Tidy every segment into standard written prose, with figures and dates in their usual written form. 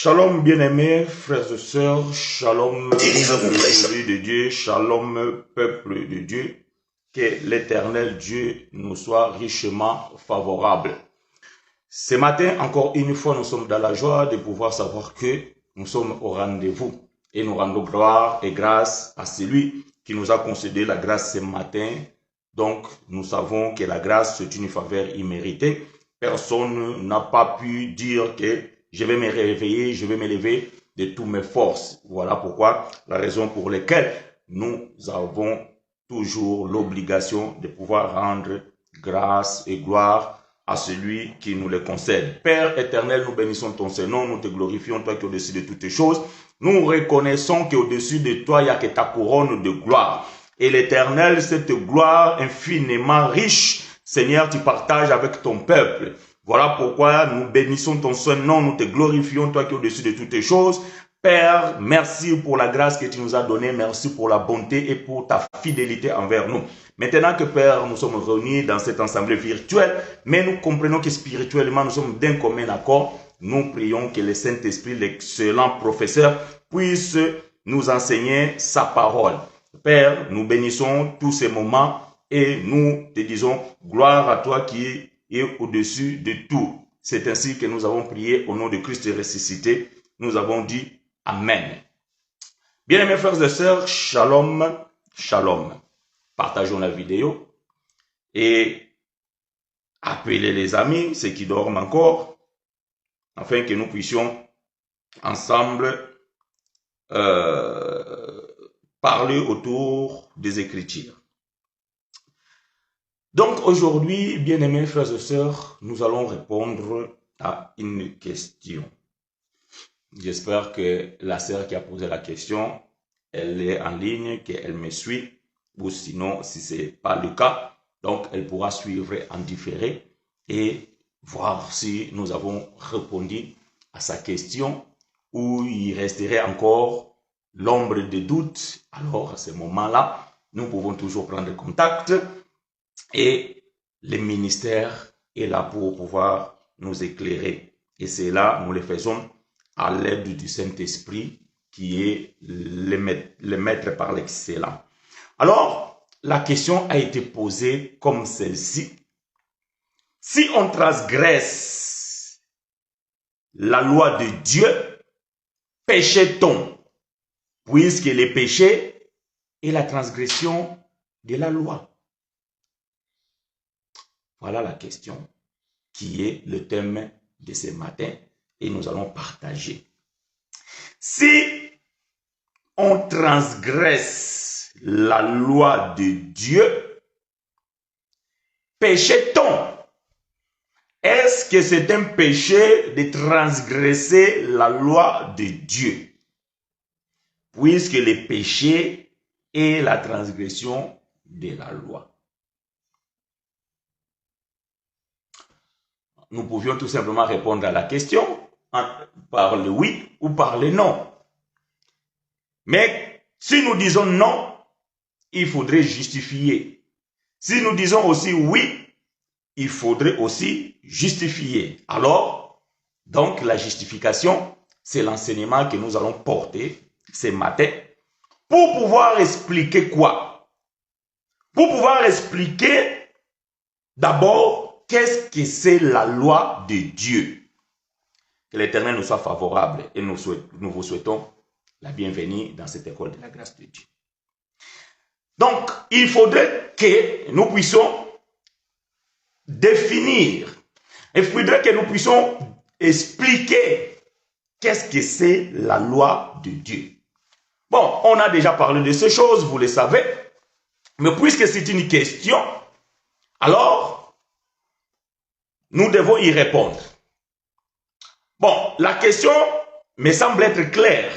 Shalom bien-aimés, frères et sœurs, shalom peuple de Dieu, shalom peuple de Dieu, que l'Éternel Dieu nous soit richement favorable. Ce matin, encore une fois, nous sommes dans la joie de pouvoir savoir que nous sommes au rendez-vous et nous rendons gloire et grâce à celui qui nous a concédé la grâce ce matin. Donc, nous savons que la grâce, c'est une faveur imméritée. Personne n'a pas pu dire que je vais me réveiller, je vais me lever de toutes mes forces. Voilà pourquoi, la raison pour laquelle nous avons toujours l'obligation de pouvoir rendre grâce et gloire à celui qui nous les concède. Père éternel, nous bénissons ton Saint-Nom, nous te glorifions, toi qui es au-dessus de toutes les choses. Nous reconnaissons qu'au-dessus de toi, il n'y a que ta couronne de gloire. Et l'Éternel, cette gloire infiniment riche, Seigneur, tu partages avec ton peuple. Voilà pourquoi nous bénissons ton Saint-Nom, nous te glorifions, toi qui es au-dessus de toutes les choses. Père, merci pour la grâce que tu nous as donnée, merci pour la bonté et pour ta fidélité envers nous. Maintenant que Père, nous sommes réunis dans cette assemblée virtuelle, mais nous comprenons que spirituellement nous sommes d'un commun accord. Nous prions que le Saint-Esprit, l'excellent professeur, puisse nous enseigner sa parole. Père, nous bénissons tous ces moments et nous te disons gloire à toi qui est au-dessus de tout. C'est ainsi que nous avons prié au nom de Christ ressuscité. Nous avons dit Amen. Bien-aimés frères et sœurs, shalom, shalom. Partageons la vidéo et appelez les amis, ceux qui dorment encore, afin que nous puissions ensemble parler autour des Écritures. Donc aujourd'hui, bien-aimés frères et sœurs, nous allons répondre à une question. J'espère que la sœur qui a posé la question, elle est en ligne, qu'elle me suit, ou sinon, si ce n'est pas le cas, donc elle pourra suivre en différé et voir si nous avons répondu à sa question ou il resterait encore l'ombre de doute. Alors à ce moment-là, nous pouvons toujours prendre contact et le ministère est là pour pouvoir nous éclairer. Et c'est là, nous le faisons à l'aide du Saint-Esprit qui est le maître par l'excellent. Alors, la question a été posée comme celle-ci. Si on transgresse la loi de Dieu, péchait-on? Puisque le péché est la transgression de la loi. Voilà la question qui est le thème de ce matin et nous allons partager. Si on transgresse la loi de Dieu, péchait-on? Est-ce que c'est un péché de transgresser la loi de Dieu? Puisque le péché est la transgression de la loi. Nous pouvions tout simplement répondre à la question par le oui ou par le non. Mais si nous disons non, il faudrait justifier. Si nous disons aussi oui, il faudrait aussi justifier. Alors, donc la justification, c'est l'enseignement que nous allons porter ce matin pour pouvoir expliquer quoi? Pour pouvoir expliquer d'abord qu'est-ce que c'est la loi de Dieu. Que l'Éternel nous soit favorable et nous vous souhaitons la bienvenue dans cette école de la grâce de Dieu. Donc, il faudrait que nous puissions définir, il faudrait que nous puissions expliquer qu'est-ce que c'est la loi de Dieu. Bon, on a déjà parlé de ces choses, vous le savez, mais puisque c'est une question, alors, nous devons y répondre. Bon, la question me semble être claire.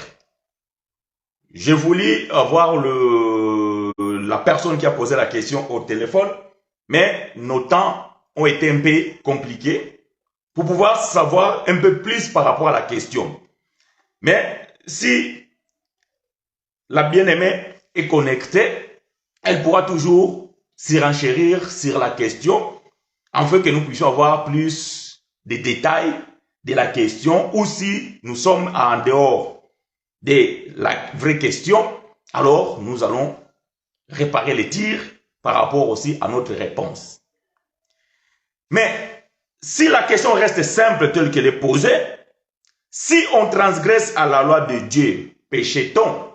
J'ai voulu avoir la personne qui a posé la question au téléphone, mais nos temps ont été un peu compliqués pour pouvoir savoir un peu plus par rapport à la question. Mais si la bien-aimée est connectée, elle pourra toujours s'y renchérir sur la question afin que nous puissions avoir plus de détails de la question ou si nous sommes en dehors de la vraie question, alors nous allons réparer les tirs par rapport aussi à notre réponse. Mais si la question reste simple telle qu'elle est posée, si on transgresse à la loi de Dieu, péché-t-on?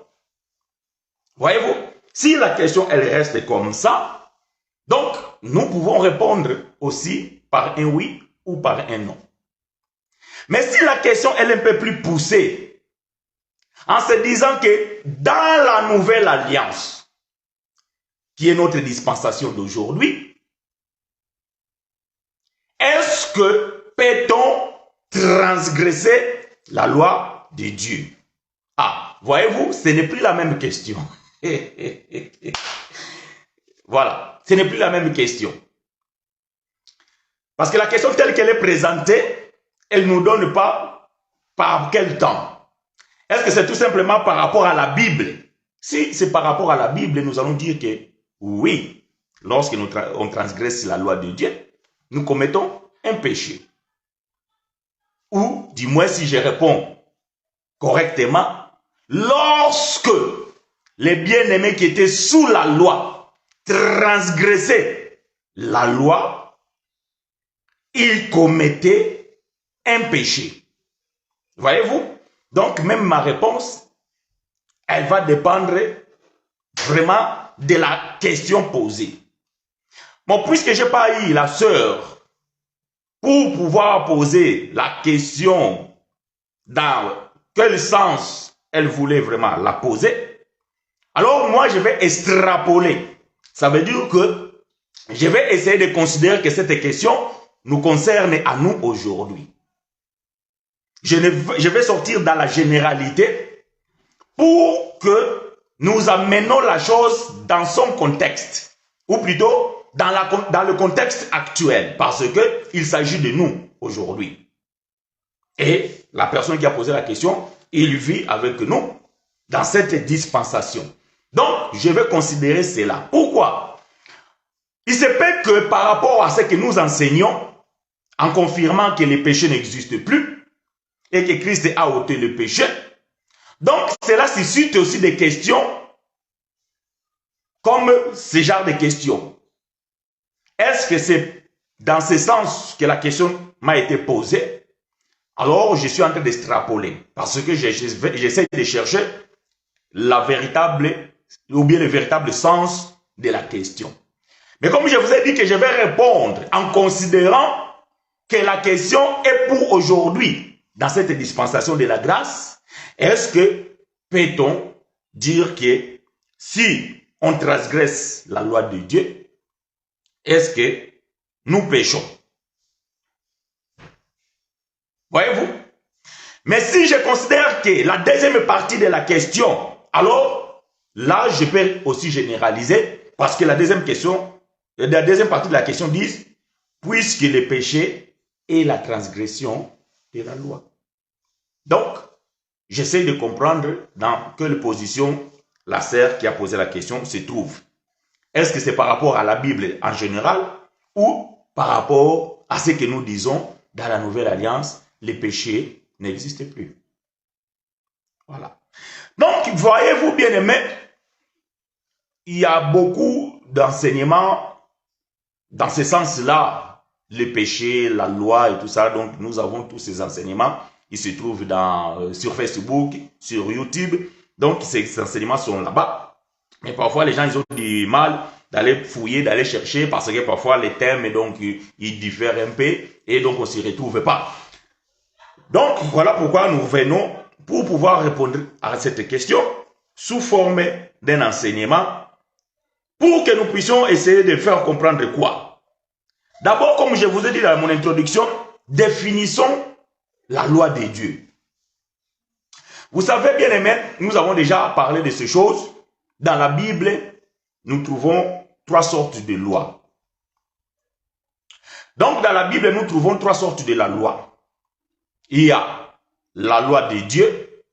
Voyez-vous? Si la question elle reste comme ça, donc nous pouvons répondre aussi par un oui ou par un non. Mais si la question elle est un peu plus poussée, en se disant que dans la nouvelle alliance, qui est notre dispensation d'aujourd'hui, est-ce que peut-on transgresser la loi de Dieu? Ah, voyez-vous, ce n'est plus la même question. Voilà, ce n'est plus la même question. Parce que la question telle qu'elle est présentée, elle ne nous donne pas par quel temps. Est-ce que c'est tout simplement par rapport à la Bible? Si c'est par rapport à la Bible, nous allons dire que oui, lorsque on transgresse la loi de Dieu, nous commettons un péché. Ou, du moins si je réponds correctement, lorsque les bien-aimés qui étaient sous la loi transgressaient la loi, ils commettaient un péché. Voyez-vous? Donc, même ma réponse, elle va dépendre vraiment de la question posée. Bon, puisque je n'ai pas eu la sœur pour pouvoir poser la question dans quel sens elle voulait vraiment la poser, alors moi je vais extrapoler. Ça veut dire que je vais essayer de considérer que cette question nous concerne à nous aujourd'hui. Je vais sortir dans la généralité pour que nous amenons la chose dans son contexte, ou plutôt dans le contexte actuel, parce qu'il s'agit de nous aujourd'hui. Et la personne qui a posé la question, il vit avec nous dans cette dispensation. Donc, je vais considérer cela. Pourquoi? Il se peut que par rapport à ce que nous enseignons, en confirmant que les péchés n'existent plus, et que Christ a ôté le péché, donc cela suscite aussi des questions comme ce genre de questions. Est-ce que c'est dans ce sens que la question m'a été posée? Alors je suis en train d'extrapoler parce que j'essaie de chercher la véritable ou bien le véritable sens de la question. Mais comme je vous ai dit que je vais répondre en considérant que la question est pour aujourd'hui dans cette dispensation de la grâce, est-ce que peut-on dire que si on transgresse la loi de Dieu, est-ce que nous péchons? Voyez-vous? Mais si je considère que la deuxième partie de la question, alors là, je peux aussi généraliser parce que la deuxième partie de la question dit puisque le péché est la transgression de la loi. Donc, j'essaie de comprendre dans quelle position la sœur qui a posé la question se trouve. Est-ce que c'est par rapport à la Bible en général ou par rapport à ce que nous disons dans la Nouvelle Alliance, les péchés n'existent plus? Voilà. Donc, voyez-vous, bien-aimés, il y a beaucoup d'enseignements dans ce sens-là, les péchés, la loi et tout ça. Donc, nous avons tous ces enseignements. Ils se trouvent sur Facebook, sur YouTube. Donc, ces enseignements sont là-bas. Mais parfois, les gens, ils ont du mal d'aller fouiller, d'aller chercher, parce que parfois, les thèmes, donc, ils diffèrent un peu, et donc, on ne s'y retrouve pas. Donc, voilà pourquoi nous venons pour pouvoir répondre à cette question sous forme d'un enseignement, pour que nous puissions essayer de faire comprendre quoi. D'abord, comme je vous ai dit dans mon introduction, définissons la loi de Dieu. Vous savez, bien aimés, nous avons déjà parlé de ces choses. Dans la Bible, nous trouvons 3 sortes de lois. Donc, dans la Bible, nous trouvons 3 sortes de la loi. Il y a la loi de Dieu,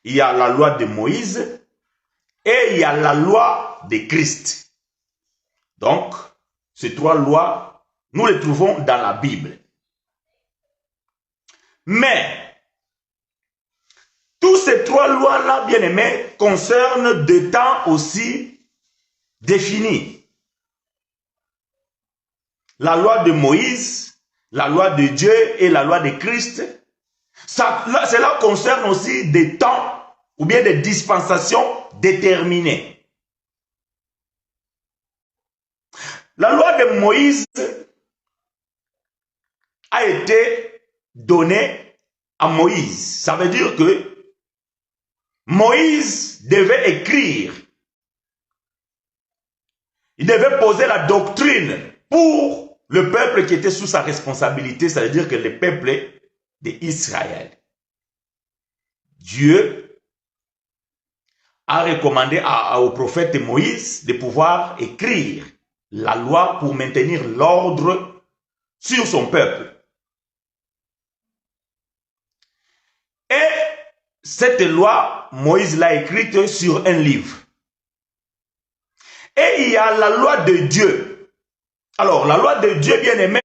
il y a la loi de Moïse et il y a la loi de Christ. Donc, ces 3 lois, nous les trouvons dans la Bible. Mais, tous ces trois lois-là, bien aimés, concernent des temps aussi définis. La loi de Moïse, la loi de Dieu et la loi de Christ, cela concerne aussi des temps ou bien des dispensations déterminées. La loi de Moïse a été donnée à Moïse. Ça veut dire que Moïse devait écrire. Il devait poser la doctrine pour le peuple qui était sous sa responsabilité, ça veut dire que le peuple d'Israël. Dieu a recommandé au prophète Moïse de pouvoir écrire la loi pour maintenir l'ordre sur son peuple. Et cette loi, Moïse l'a écrite sur un livre. Et il y a la loi de Dieu. Alors, la loi de Dieu, bien aimé,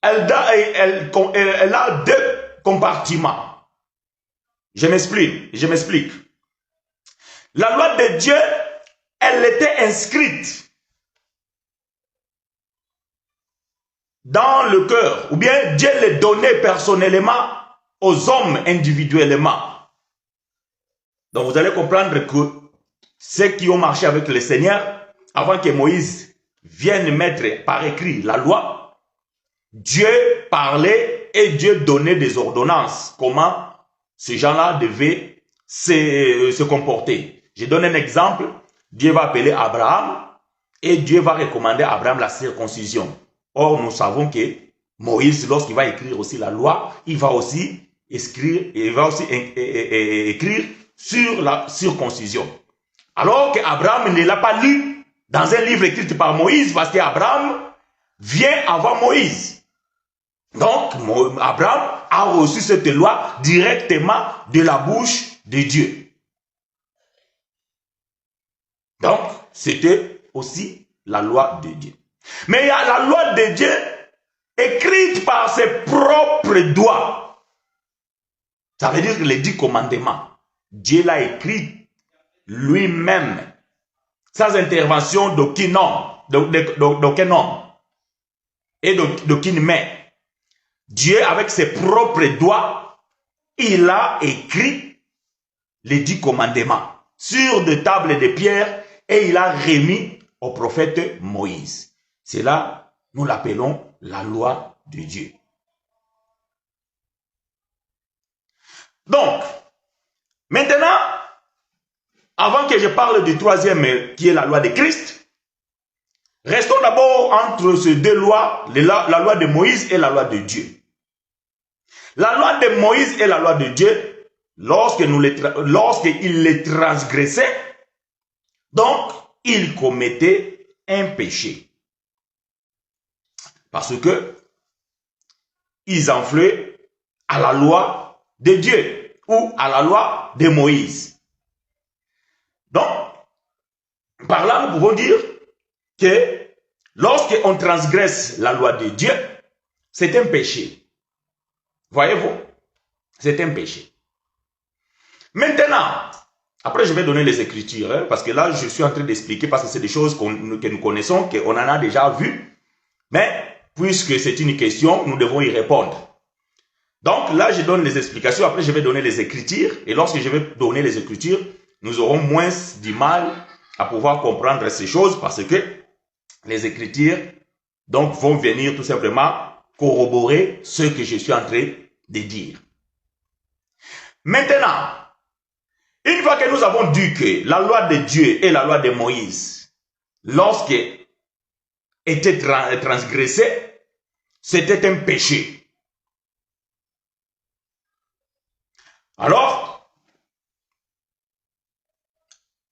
elle a deux compartiments. Je m'explique. La loi de Dieu, elle était inscrite dans le cœur, ou bien Dieu les donnait personnellement aux hommes individuellement. Donc vous allez comprendre que ceux qui ont marché avec le Seigneur, avant que Moïse vienne mettre par écrit la loi, Dieu parlait et Dieu donnait des ordonnances. Comment ces gens-là devaient se comporter. Je donne un exemple. Dieu va appeler Abraham et Dieu va recommander à Abraham la circoncision. Or, nous savons que Moïse, lorsqu'il va écrire aussi la loi, il va aussi écrire sur la circoncision. Alors qu'Abraham ne l'a pas lu dans un livre écrit par Moïse, parce qu'Abraham vient avant Moïse. Donc, Abraham a reçu cette loi directement de la bouche de Dieu. Donc, c'était aussi la loi de Dieu. Mais il y a la loi de Dieu écrite par ses propres doigts. Ça veut dire que les 10 commandements, Dieu l'a écrit lui-même, sans intervention d'aucun homme et d'aucune main. Dieu, avec ses propres doigts, il a écrit les 10 commandements sur des tables de pierre et il a remis au prophète Moïse. C'est là, nous l'appelons la loi de Dieu. Donc, maintenant, avant que je parle du troisième, qui est la loi de Christ, restons d'abord entre ces deux lois, la loi de Moïse et la loi de Dieu. La loi de Moïse et la loi de Dieu, lorsqu'il les transgressait, donc il commettait un péché. Parce que ils enflaient à la loi de Dieu ou à la loi de Moïse. Donc, par là, nous pouvons dire que lorsqu'on transgresse la loi de Dieu, c'est un péché. Voyez-vous? C'est un péché. Maintenant, après je vais donner les Écritures, parce que là, je suis en train d'expliquer, parce que c'est des choses que nous connaissons, qu'on en a déjà vues, mais puisque c'est une question, nous devons y répondre. Donc là, je donne les explications, après je vais donner les Écritures, et lorsque je vais donner les Écritures, nous aurons moins du mal à pouvoir comprendre ces choses, parce que les Écritures donc, vont venir tout simplement corroborer ce que je suis en train de dire. Maintenant, une fois que nous avons dit que la loi de Dieu et la loi de Moïse, lorsqu'elle était transgressée, c'était un péché. Alors,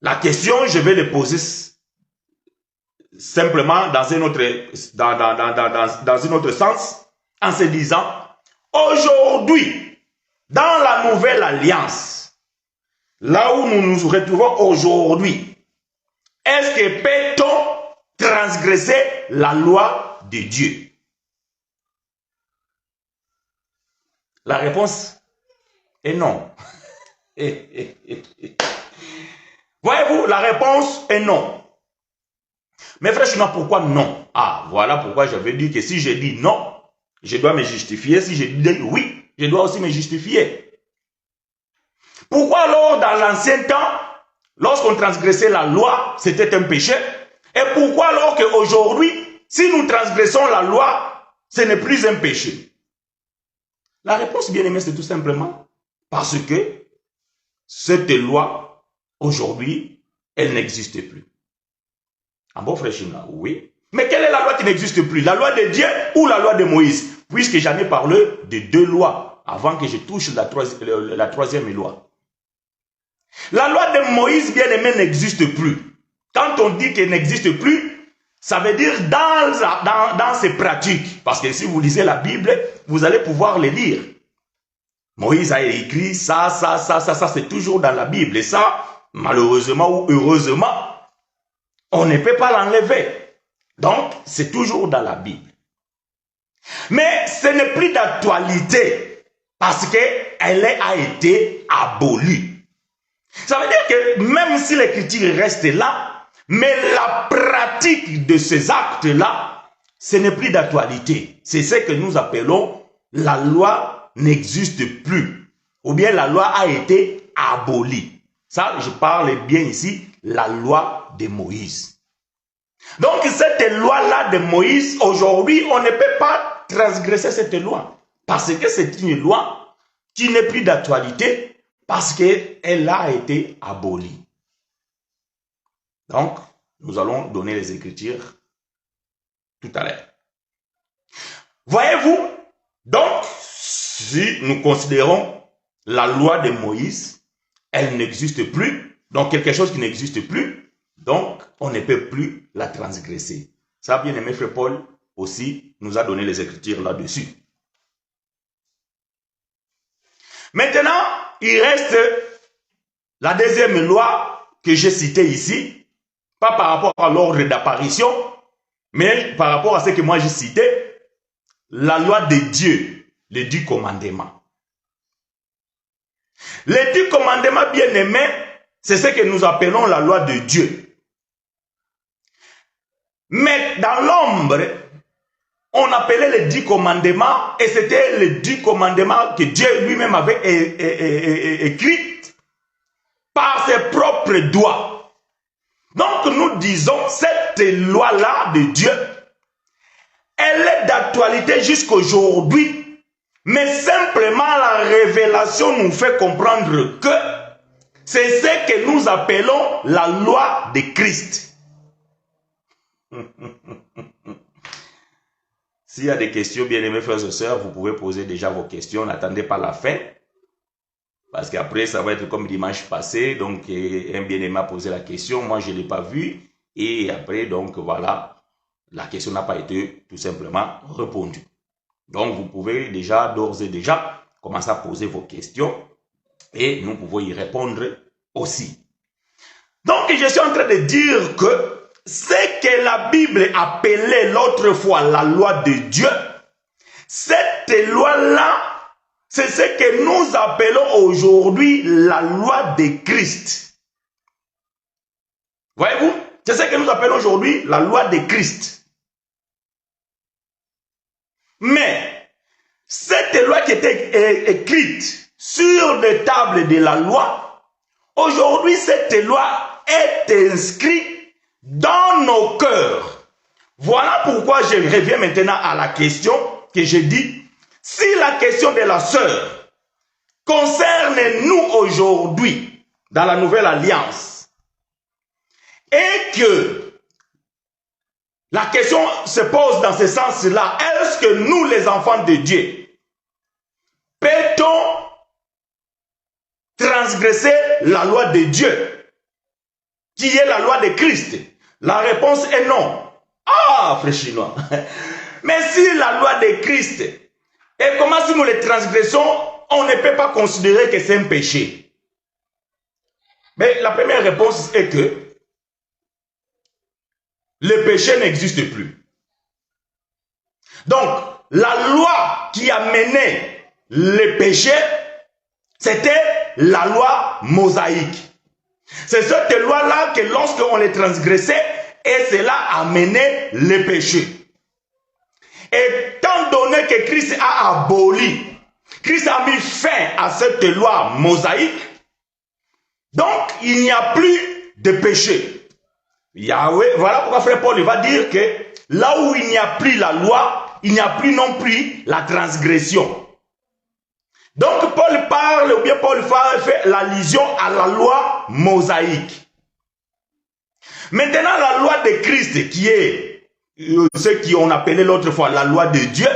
la question, je vais la poser simplement dans un autre sens, en se disant, aujourd'hui, dans la nouvelle alliance, là où nous nous retrouvons aujourd'hui, est-ce que peut-on transgresser la loi de Dieu? La réponse est non. Voyez-vous, la réponse est non. Mais frère chinois, pourquoi non? Ah, voilà pourquoi j'avais dit que si je dis non, je dois me justifier. Si je dis oui, je dois aussi me justifier. Pourquoi alors dans l'ancien temps, lorsqu'on transgressait la loi, c'était un péché? Et pourquoi alors qu'aujourd'hui, si nous transgressons la loi, ce n'est plus un péché? La réponse, bien aimé, c'est tout simplement parce que cette loi, aujourd'hui, elle n'existe plus. Ah bon, frère Chinois, oui. Mais quelle est la loi qui n'existe plus? La loi de Dieu ou la loi de Moïse? Puisque j'en ai parlé de deux lois avant que je touche la troisième loi. La loi de Moïse, bien aimé, n'existe plus. Quand on dit qu'elle n'existe plus, ça veut dire dans ses pratiques. Parce que si vous lisez la Bible, vous allez pouvoir les lire. Moïse a écrit ça, c'est toujours dans la Bible. Et ça, malheureusement ou heureusement, on ne peut pas l'enlever. Donc, c'est toujours dans la Bible. Mais ce n'est plus d'actualité parce qu'elle a été abolie. Ça veut dire que même si l'écriture reste là, mais la pratique de ces actes-là, ce n'est plus d'actualité. C'est ce que nous appelons la loi n'existe plus. Ou bien la loi a été abolie. Ça, je parle bien ici, la loi de Moïse. Donc cette loi-là de Moïse, aujourd'hui, on ne peut pas transgresser cette loi. Parce que c'est une loi qui n'est plus d'actualité. Parce qu'elle a été abolie. Donc, nous allons donner les Écritures tout à l'heure. Voyez-vous, donc, si nous considérons la loi de Moïse, elle n'existe plus, donc quelque chose qui n'existe plus, donc on ne peut plus la transgresser. Ça, bien aimé frère Paul aussi nous a donné les Écritures là-dessus. Maintenant, il reste la deuxième loi que j'ai citée ici, pas par rapport à l'ordre d'apparition, mais par rapport à ce que moi j'ai cité, la loi de Dieu, les 10 commandements. Les 10 commandements, bien aimés, c'est ce que nous appelons la loi de Dieu. Mais dans l'ombre, on appelait les 10 commandements, et c'était les 10 commandements que Dieu lui-même avait écrits par ses propres doigts. Donc nous disons, cette loi-là de Dieu, elle est d'actualité jusqu'aujourd'hui, mais simplement la révélation nous fait comprendre que c'est ce que nous appelons la loi de Christ. S'il y a des questions, bien aimés frères et sœurs, vous pouvez poser déjà vos questions, n'attendez pas la fin. Parce qu'après, ça va être comme dimanche passé. Donc, un bien-aimé a posé la question. Moi, je ne l'ai pas vu. Et après, donc, voilà, la question n'a pas été tout simplement répondue. Donc, vous pouvez déjà, d'ores et déjà, commencer à poser vos questions. Et nous pouvons y répondre aussi. Donc, je suis en train de dire que ce que la Bible appelait l'autre fois la loi de Dieu, cette loi-là, c'est ce que nous appelons aujourd'hui la loi de Christ. Voyez-vous? C'est ce que nous appelons aujourd'hui la loi de Christ. Mais, cette loi qui était écrite sur les tables de la loi, aujourd'hui cette loi est inscrite dans nos cœurs. Voilà pourquoi je reviens maintenant à la question que j'ai dit. Si la question de la sœur concerne nous aujourd'hui dans la nouvelle alliance et que la question se pose dans ce sens-là, est-ce que nous les enfants de Dieu peut-on transgresser la loi de Dieu qui est la loi de Christ? La réponse est non. Ah, frère chinois. Mais si la loi de Christ, et comment si nous les transgressons, on ne peut pas considérer que c'est un péché? Mais la première réponse est que le péché n'existe plus. Donc, la loi qui a mené les péchés, c'était la loi mosaïque. C'est cette loi-là que lorsqu'on les transgressait, et cela amenait les péchés. Étant donné que Christ a aboli, Christ a mis fin à cette loi mosaïque, donc il n'y a plus de péché. Yahweh, voilà pourquoi frère Paul va dire que là où il n'y a plus la loi, il n'y a plus non plus la transgression. Donc Paul parle, ou bien Paul fait l'allusion à la loi mosaïque. Maintenant la loi de Christ qui est ce qu'on appelait l'autre fois la loi de Dieu,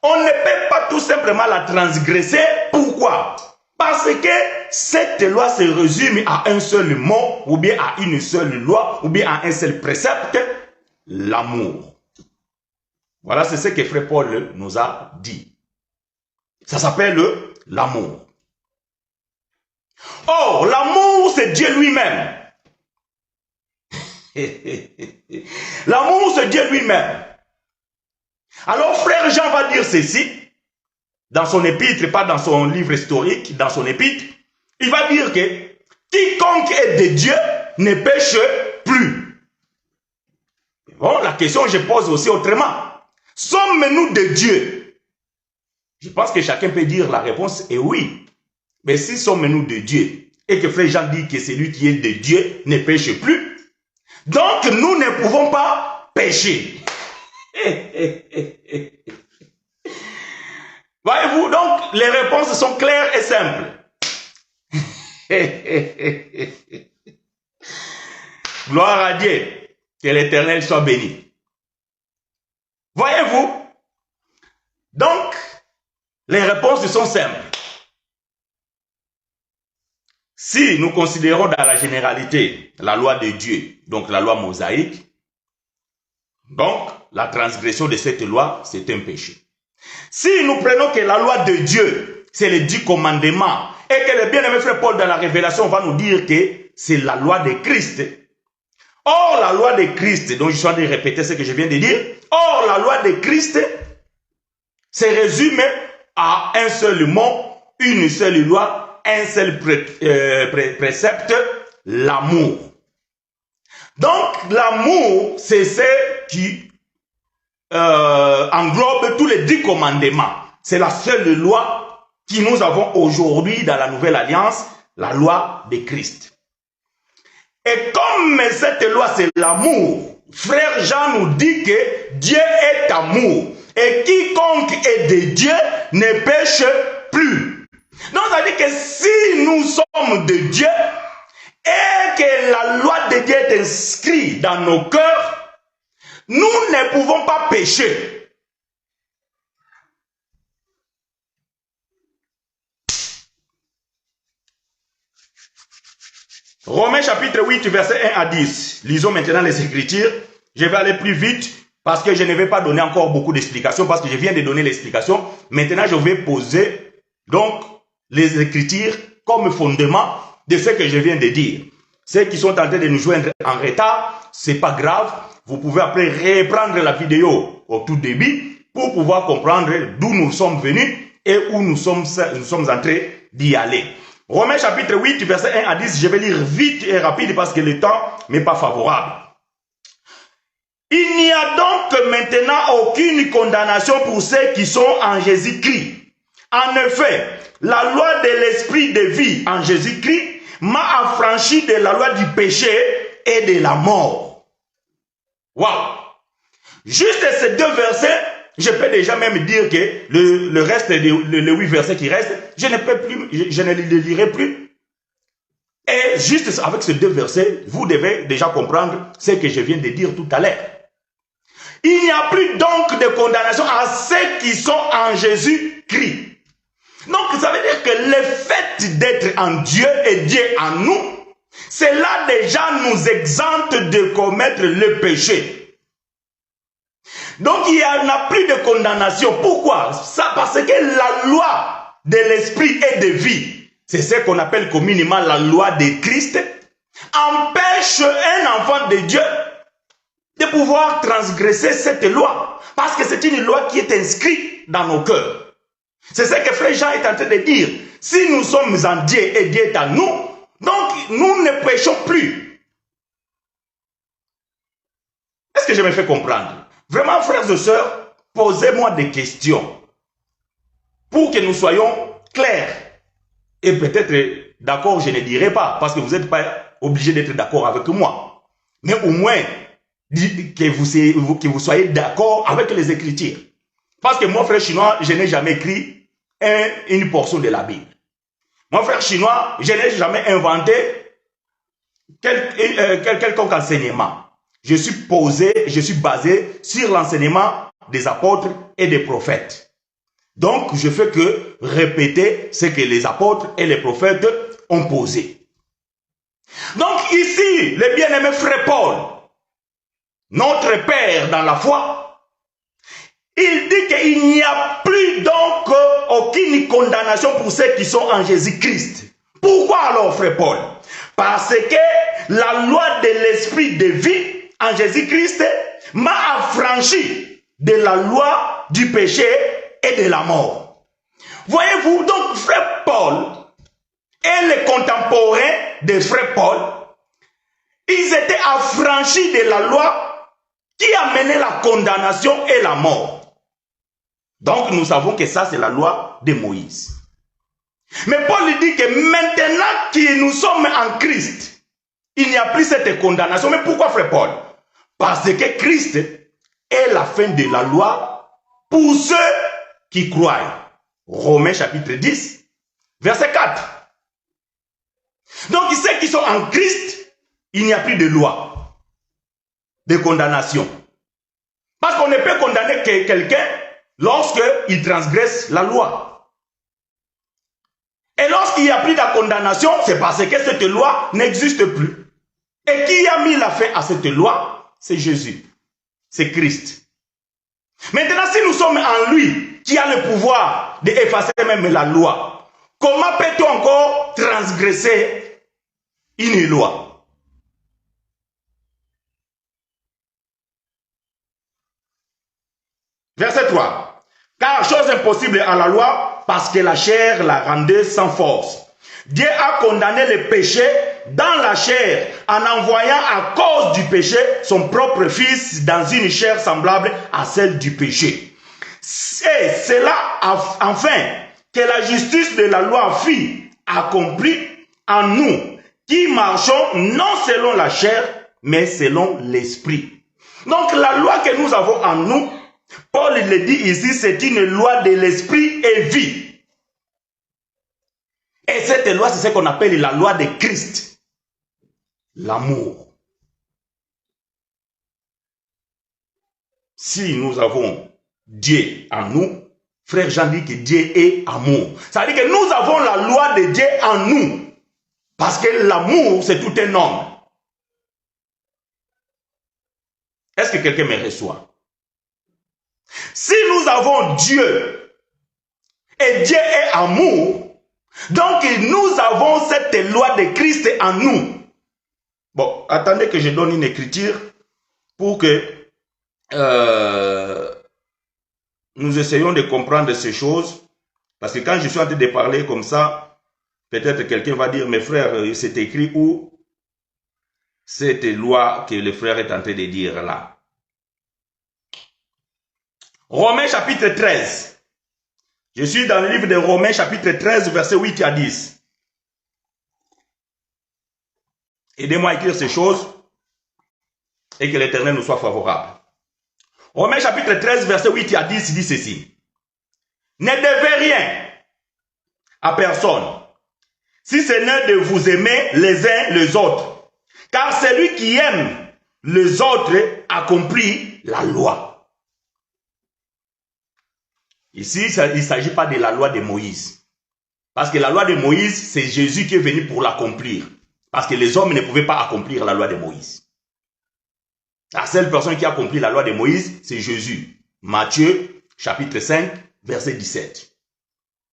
on ne peut pas tout simplement la transgresser. Pourquoi? Parce que cette loi se résume à un seul mot, ou bien à une seule loi, ou bien à un seul précepte, l'amour. Voilà, c'est ce que frère Paul nous a dit. Ça s'appelle l'amour. Oh, l'amour, c'est Dieu lui-même. L'amour, c'est Dieu lui-même. Alors, frère Jean va dire ceci, dans son épître, pas dans son livre historique, dans son épître, il va dire que quiconque est de Dieu ne pêche plus. Bon, la question je pose aussi autrement. Sommes-nous de Dieu? Je pense que chacun peut dire la réponse est oui. Mais si sommes-nous de Dieu, et que frère Jean dit que celui qui est de Dieu ne pêche plus, donc nous ne pouvons pas pécher. Voyez-vous, donc les réponses sont claires et simples. Gloire à Dieu, que l'Éternel soit béni. Voyez-vous, donc les réponses sont simples. Si nous considérons dans la généralité la loi de Dieu, donc la loi mosaïque, donc la transgression de cette loi, c'est un péché. Si nous prenons que la loi de Dieu, c'est les 10 commandements, et que le bien-aimé frère Paul dans la Révélation va nous dire que c'est la loi de Christ. Or, la loi de Christ, donc je suis en train de répéter ce que je viens de dire, or, la loi de Christ se résume à un seul mot, une seule loi, un seul précepte, l'amour. Donc, l'amour, c'est ce qui englobe tous les 10 commandements. C'est la seule loi que nous avons aujourd'hui dans la Nouvelle Alliance, la loi de Christ. Et comme cette loi, c'est l'amour, frère Jean nous dit que Dieu est amour. Et quiconque est de Dieu ne pêche plus. Donc, ça veut dire que si nous sommes de Dieu et que la loi de Dieu est inscrite dans nos cœurs, nous ne pouvons pas pécher. Romains chapitre 8, verset 1 à 10. Lisons maintenant les Écritures. Je vais aller plus vite parce que je ne vais pas donner encore beaucoup d'explications parce que je viens de donner l'explication. Maintenant, je vais poser donc les Écritures comme fondement de ce que je viens de dire. Ceux qui sont en train de nous joindre en retard, c'est pas grave. Vous pouvez après reprendre la vidéo au tout début pour pouvoir comprendre d'où nous sommes venus et où nous sommes en train d'y aller. Romains chapitre 8, verset 1 à 10, je vais lire vite et rapide parce que le temps n'est pas favorable. Il n'y a donc maintenant aucune condamnation pour ceux qui sont en Jésus-Christ. En effet, la loi de l'esprit de vie en Jésus-Christ m'a affranchi de la loi du péché et de la mort. Waouh! Juste ces 2 versets, je peux déjà même dire que le reste, les 8 versets qui restent, je ne les lirai plus. Et juste avec ces 2 versets, vous devez déjà comprendre ce que je viens de dire tout à l'heure. Il n'y a plus donc de condamnation à ceux qui sont en Jésus-Christ. Donc ça veut dire que le fait d'être en Dieu et Dieu en nous, cela déjà nous exempte de commettre le péché. Donc il n'y en a plus de condamnation. Pourquoi? Ça parce que la loi de l'esprit et de vie, c'est ce qu'on appelle communément la loi de Christ, empêche un enfant de Dieu de pouvoir transgresser cette loi. Parce que c'est une loi qui est inscrite dans nos cœurs. C'est ce que Frère Jean est en train de dire. Si nous sommes en Dieu et Dieu est en nous, donc nous ne prêchons plus. Est-ce que je me fais comprendre? Vraiment, frères et sœurs, posez-moi des questions pour que nous soyons clairs. Et peut-être d'accord, je ne dirai pas, parce que vous n'êtes pas obligé d'être d'accord avec moi. Mais au moins, que vous soyez d'accord avec les Écritures. Parce que moi, frère chinois, je n'ai jamais écrit une portion de la Bible. Moi, frère chinois, je n'ai jamais inventé quelconque enseignement. Je suis basé sur l'enseignement des apôtres et des prophètes. Donc, je fais que répéter ce que les apôtres et les prophètes ont posé. Donc, ici, le bien-aimé frère Paul, notre Père dans la foi, il dit qu'il n'y a plus donc aucune condamnation pour ceux qui sont en Jésus-Christ. Pourquoi alors, frère Paul? Parce que la loi de l'esprit de vie en Jésus-Christ m'a affranchi de la loi du péché et de la mort. Voyez-vous, donc frère Paul et les contemporains de frère Paul, ils étaient affranchis de la loi qui amenait la condamnation et la mort. Donc nous savons que ça c'est la loi de Moïse. Mais Paul dit que maintenant que nous sommes en Christ, il n'y a plus cette condamnation. Mais pourquoi frère Paul? Parce que Christ est la fin de la loi pour ceux qui croient. Romains chapitre 10, verset 4. Donc ceux qui sont en Christ, il n'y a plus de loi, de condamnation. Parce qu'on ne peut condamner quelqu'un lorsqu'il transgresse la loi. Et lorsqu'il n'y a plus de condamnation, c'est parce que cette loi n'existe plus. Et qui a mis la fin à cette loi? C'est Jésus. C'est Christ. Maintenant, si nous sommes en lui, qui a le pouvoir d'effacer même la loi, comment peut-on encore transgresser une loi? Verset 3. Car chose impossible à la loi, parce que la chair la rendait sans force. Dieu a condamné le péché dans la chair en envoyant à cause du péché son propre fils dans une chair semblable à celle du péché. Et c'est là, enfin, que la justice de la loi fut accomplie en nous, qui marchons non selon la chair, mais selon l'esprit. Donc la loi que nous avons en nous, Paul le dit ici, c'est une loi de l'esprit et vie. Et cette loi, c'est ce qu'on appelle la loi de Christ. L'amour. Si nous avons Dieu en nous, frère Jean dit que Dieu est amour. Ça veut dire que nous avons la loi de Dieu en nous. Parce que l'amour, c'est tout un homme. Est-ce que quelqu'un me reçoit? Si nous avons Dieu et Dieu est amour, donc nous avons cette loi de Christ en nous. Bon, attendez que je donne une écriture pour que nous essayons de comprendre ces choses. Parce que quand je suis en train de parler comme ça, peut-être quelqu'un va dire, mes frères, c'est écrit où cette loi que le frère est en train de dire là. Romains chapitre 13. Je suis dans le livre de Romains chapitre 13, verset 8 à 10. Aidez-moi à écrire ces choses et que l'Éternel nous soit favorable. Romains chapitre 13, verset 8 à 10 dit ceci. Ne devez rien à personne, si ce n'est de vous aimer les uns les autres. Car celui qui aime les autres accomplit la loi. Ici, il ne s'agit pas de la loi de Moïse. Parce que la loi de Moïse, c'est Jésus qui est venu pour l'accomplir. Parce que les hommes ne pouvaient pas accomplir la loi de Moïse. La seule personne qui a accompli la loi de Moïse, c'est Jésus. Matthieu, chapitre 5, verset 17.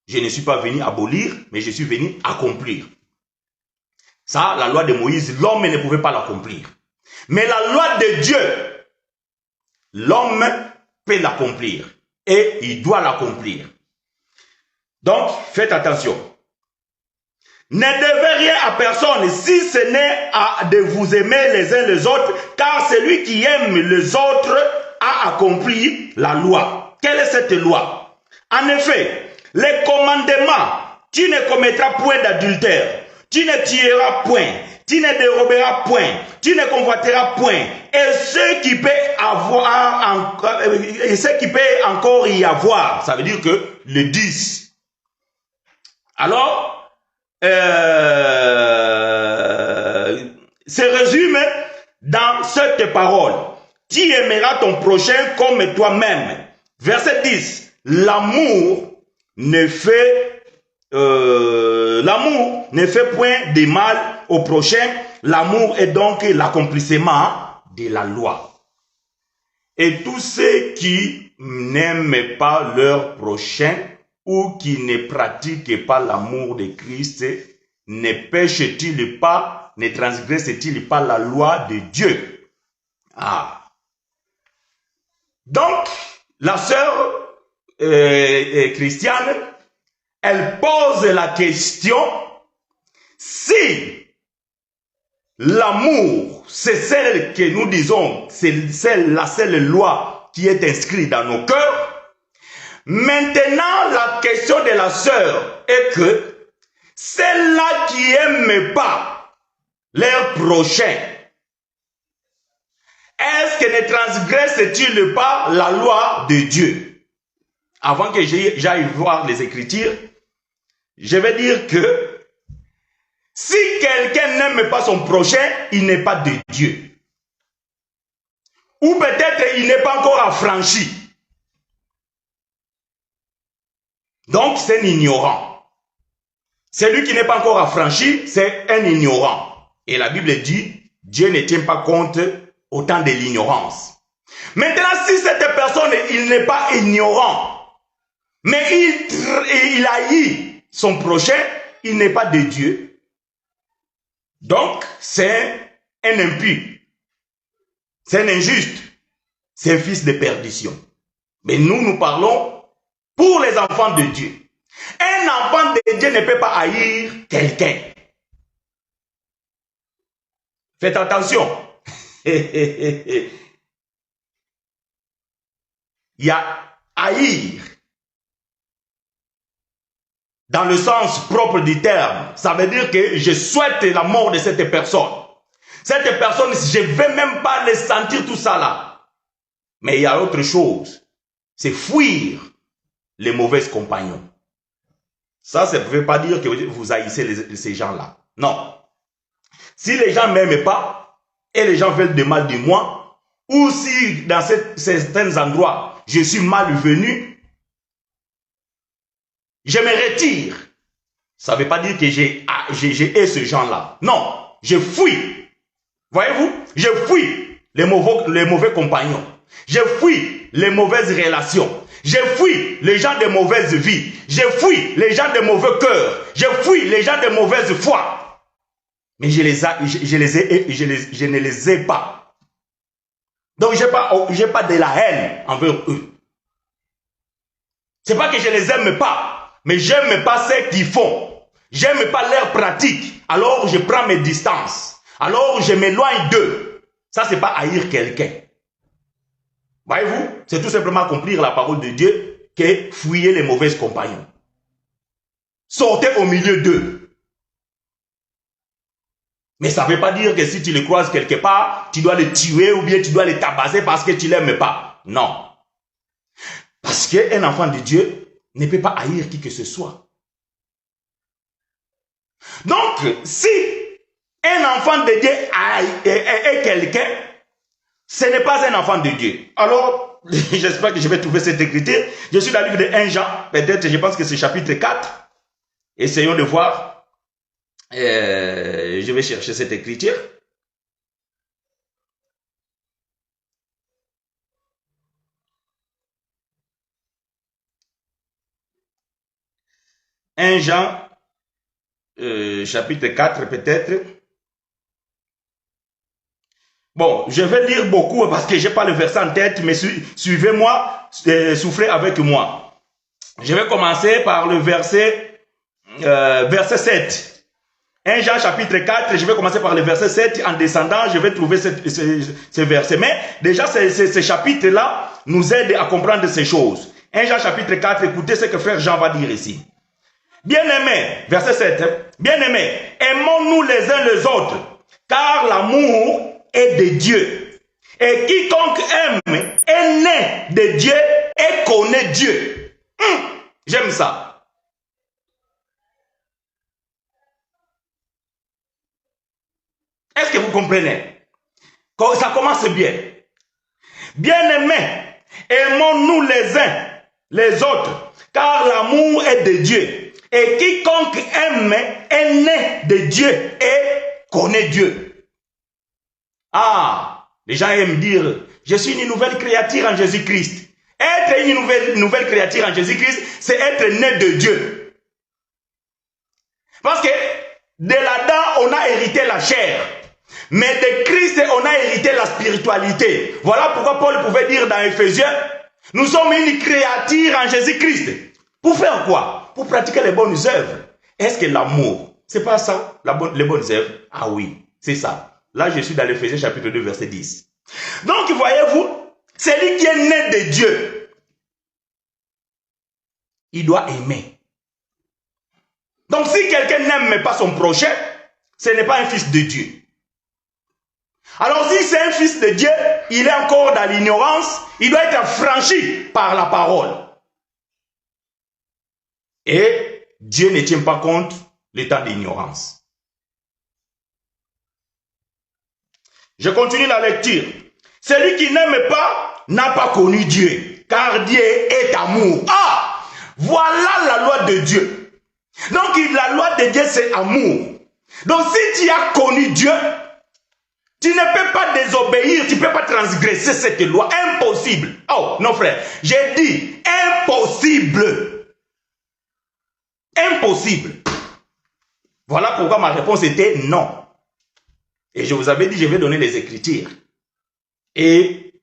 Je ne suis pas venu abolir, mais je suis venu accomplir. Ça, la loi de Moïse, l'homme ne pouvait pas l'accomplir. Mais la loi de Dieu, l'homme peut l'accomplir. Et il doit l'accomplir. Donc, faites attention. Ne devez rien à personne si ce n'est de vous aimer les uns les autres, car celui qui aime les autres a accompli la loi. Quelle est cette loi? En effet, les commandements, tu ne commettras point d'adultère, tu ne tueras point, tu ne déroberas point, tu ne convoiteras point, et ce qui peut encore y avoir, ça veut dire que le 10. Alors, se résume dans cette parole. Tu aimeras ton prochain comme toi-même. Verset 10. L'amour ne fait point de mal au prochain. L'amour est donc l'accomplissement de la loi. Et tous ceux qui n'aiment pas leur prochain ou qui ne pratiquent pas l'amour de Christ, ne pêchent-ils pas, ne transgressent-ils pas la loi de Dieu? Ah. Donc, la sœur Christiane, elle pose la question, si l'amour, c'est celle que nous disons, c'est la seule loi qui est inscrite dans nos cœurs. Maintenant, la question de la sœur est que celles-là qui n'aiment pas leur prochain, est-ce que ne transgressent-ils pas la loi de Dieu? Avant que j'aille voir les Écritures, je vais dire que si quelqu'un n'aime pas son prochain, il n'est pas de Dieu. Ou peut-être il n'est pas encore affranchi. Donc, c'est un ignorant. Celui qui n'est pas encore affranchi, c'est un ignorant. Et la Bible dit, Dieu ne tient pas compte autant de l'ignorance. Maintenant, si cette personne, il n'est pas ignorant, mais il haït son prochain, il n'est pas de Dieu. Donc, c'est un impie. C'est un injuste. C'est un fils de perdition. Mais nous parlons pour les enfants de Dieu. Un enfant de Dieu ne peut pas haïr quelqu'un. Faites attention. Il y a haïr dans le sens propre du terme. Ça veut dire que je souhaite la mort de cette personne. Cette personne, je ne vais même pas le sentir tout ça là. Mais il y a autre chose. C'est fuir les mauvais compagnons. Ça ne veut pas dire que vous haïssez ces gens-là. Non. Si les gens ne m'aiment pas et les gens veulent du mal de moi, ou si dans certains endroits je suis malvenu, je me retire. Ça ne veut pas dire que j'ai ce gens-là. Non, je fuis. Voyez-vous, je fuis les mauvais compagnons. Je fuis les mauvaises relations. Je fuis les gens de mauvaise vie. Je fuis les gens de mauvais cœur. Je fuis les gens de mauvaise foi. Mais je ne les ai pas. Donc, je n'ai pas de la haine envers eux. Ce n'est pas que je ne les aime pas, mais je n'aime pas ce qu'ils font. Je n'aime pas leur pratique. Alors, je prends mes distances. Alors, je m'éloigne d'eux. Ça, ce n'est pas haïr quelqu'un. Voyez-vous, c'est tout simplement accomplir la parole de Dieu que fuyez les mauvais compagnons. Sortez au milieu d'eux. Mais ça ne veut pas dire que si tu les croises quelque part, tu dois les tuer ou bien tu dois les tabasser parce que tu ne l'aimes pas. Non. Parce qu'un enfant de Dieu ne peut pas haïr qui que ce soit. Donc, si un enfant de Dieu est quelqu'un, ce n'est pas un enfant de Dieu. Alors, j'espère que je vais trouver cette écriture. Je suis dans le livre de 1 Jean, peut-être, je pense que c'est chapitre 4. Essayons de voir. Je vais chercher cette écriture. « 1 Jean, chapitre 4 peut-être. Bon, je vais lire beaucoup parce que je n'ai pas le verset en tête, mais suivez-moi, soufflez avec moi. Je vais commencer par le verset 7. 1 Jean chapitre 4, je vais commencer par le verset 7. En descendant, je vais trouver ce verset. Mais déjà, ce chapitre-là nous aide à comprendre ces choses. 1 Jean chapitre 4, écoutez ce que frère Jean va dire ici. Bien-aimés, verset 7, bien-aimés, aimons-nous les uns les autres, car l'amour est de Dieu. Et quiconque aime est né de Dieu et connaît Dieu. J'aime ça. Est-ce que vous comprenez? Ça commence bien. Bien-aimés, aimons-nous les uns les autres, car l'amour est de Dieu. Et quiconque aime est né de Dieu et connaît Dieu. Ah, les gens aiment dire, je suis une nouvelle créature en Jésus-Christ. Être une nouvelle créature en Jésus-Christ, c'est être né de Dieu. Parce que de l'Adam, on a hérité la chair. Mais de Christ, on a hérité la spiritualité. Voilà pourquoi Paul pouvait dire dans Éphésiens, nous sommes une créature en Jésus-Christ. Pour faire quoi? Pour pratiquer les bonnes œuvres. Est-ce que l'amour, c'est pas ça, les bonnes œuvres? Ah oui, c'est ça. Là, je suis dans l'Éphésiens chapitre 2, verset 10. Donc, voyez-vous, celui qui est né de Dieu, il doit aimer. Donc, si quelqu'un n'aime pas son prochain, ce n'est pas un fils de Dieu. Alors, si c'est un fils de Dieu, il est encore dans l'ignorance, il doit être franchi par la parole. Et Dieu ne tient pas compte l'état d'ignorance. Je continue la lecture. Celui qui n'aime pas n'a pas connu Dieu, car Dieu est amour. Ah, voilà la loi de Dieu. Donc la loi de Dieu c'est amour. Donc si tu as connu Dieu, tu ne peux pas désobéir, tu ne peux pas transgresser cette loi. Impossible. Oh non frère, j'ai dit impossible. Impossible. Voilà pourquoi ma réponse était non. Et je vous avais dit, je vais donner les Écritures. Et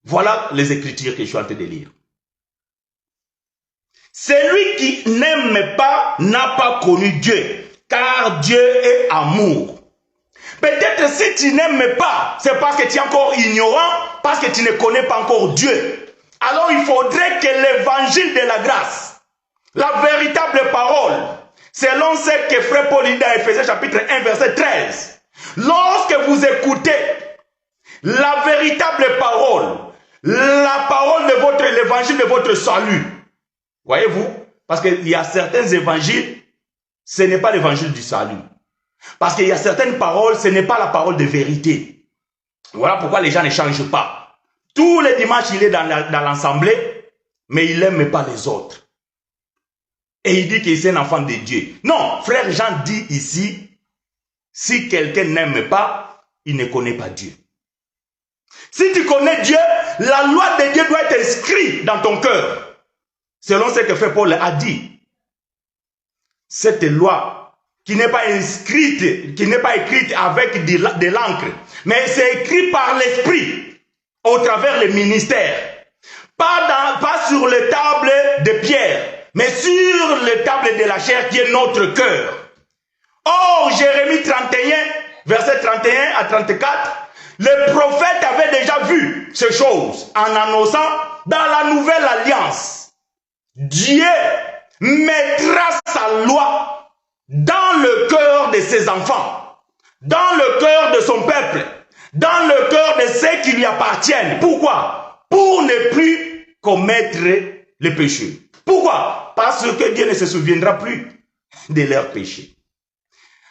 voilà les Écritures que je suis en train de lire. Celui qui n'aime pas n'a pas connu Dieu, car Dieu est amour. Peut-être si tu n'aimes pas, c'est parce que tu es encore ignorant, parce que tu ne connais pas encore Dieu. Alors il faudrait que l'évangile de la grâce, la véritable parole, selon ce que frère Paul dit dans Éphésiens chapitre 1 verset 13, lorsque vous écoutez la véritable parole, la parole de votre l'évangile de votre salut, voyez-vous, parce qu'il y a certains évangiles, ce n'est pas l'évangile du salut. Parce qu'il y a certaines paroles, ce n'est pas la parole de vérité. Voilà pourquoi les gens ne changent pas. Tous les dimanches, il est dans l'assemblée, mais il n'aime pas les autres. Et il dit qu'il est un enfant de Dieu. Non, frère Jean dit ici, si quelqu'un n'aime pas, il ne connaît pas Dieu. Si tu connais Dieu, la loi de Dieu doit être inscrite dans ton cœur. Selon ce que frère Paul a dit. Cette loi qui n'est pas inscrite, qui n'est pas écrite avec de l'encre, mais c'est écrit par l'Esprit, au travers les ministères. Pas sur les tables de pierre, mais sur les tables de la chair qui est notre cœur. Or, Jérémie 31, verset 31 à 34, le prophète avait déjà vu ces choses en annonçant dans la nouvelle alliance. Dieu mettra sa loi dans le cœur de ses enfants, dans le cœur de son peuple, dans le cœur de ceux qui lui appartiennent. Pourquoi? Pour ne plus commettre les péchés. Pourquoi? Parce que Dieu ne se souviendra plus de leurs péchés.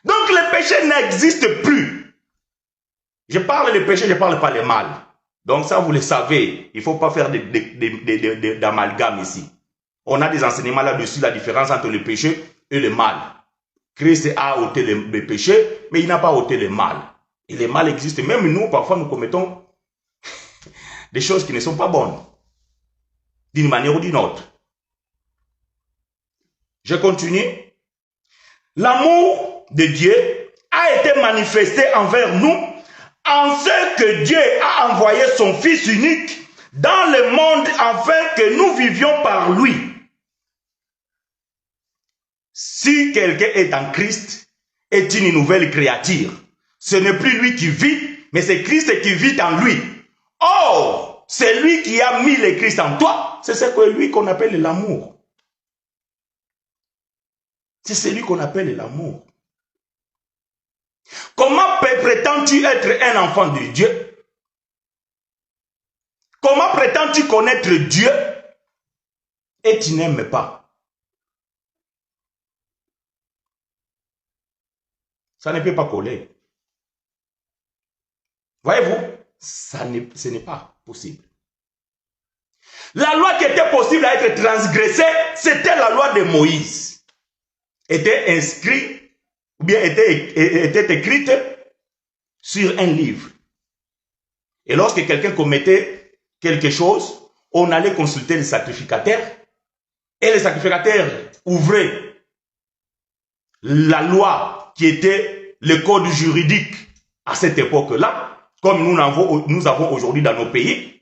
Donc le péché n'existe plus. Je parle de péché, je ne parle pas le mal. Donc ça, vous le savez, il ne faut pas faire d'amalgame ici. On a des enseignements là-dessus, la différence entre le péché et le mal. Christ a ôté le péché, mais il n'a pas ôté le mal. Et le mal existe. Même nous, parfois, nous commettons des choses qui ne sont pas bonnes. D'une manière ou d'une autre. Je continue. L'amour de Dieu a été manifesté envers nous en ce que Dieu a envoyé son Fils unique dans le monde afin que nous vivions par lui. Si quelqu'un est en Christ, est une nouvelle créature. Ce n'est plus lui qui vit, mais c'est Christ qui vit en lui. Or, c'est lui qui a mis le Christ en toi. C'est ce que lui qu'on appelle l'amour. C'est celui qu'on appelle l'amour. Comment prétends-tu être un enfant de Dieu? Comment prétends-tu connaître Dieu et tu n'aimes pas? Ça ne peut pas coller. Voyez-vous, ce n'est pas possible. La loi qui était possible à être transgressée, c'était la loi de Moïse. Était inscrite, ou bien était écrite sur un livre. Et lorsque quelqu'un commettait quelque chose, on allait consulter le sacrificateur. Et le sacrificateur ouvrait la loi qui était le code juridique à cette époque-là, comme nous avons aujourd'hui dans nos pays.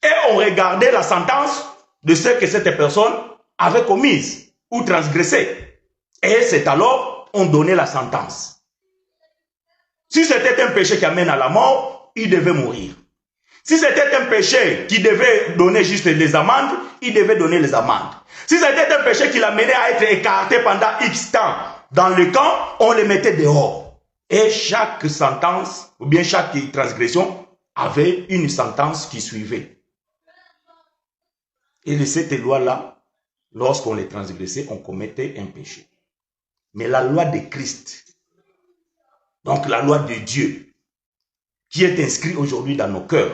Et on regardait la sentence de ce que cette personne avait commise ou transgressé. Et c'est alors on donnait la sentence. Si c'était un péché qui amène à la mort, il devait mourir. Si c'était un péché qui devait donner juste les amendes, il devait donner les amendes. Si c'était un péché qui l'amenait à être écarté pendant X temps dans le camp, on le mettait dehors. Et chaque sentence, ou bien chaque transgression, avait une sentence qui suivait. Et de cette loi-là, lorsqu'on les transgressait, on commettait un péché. Mais la loi de Christ, donc la loi de Dieu, qui est inscrite aujourd'hui dans nos cœurs,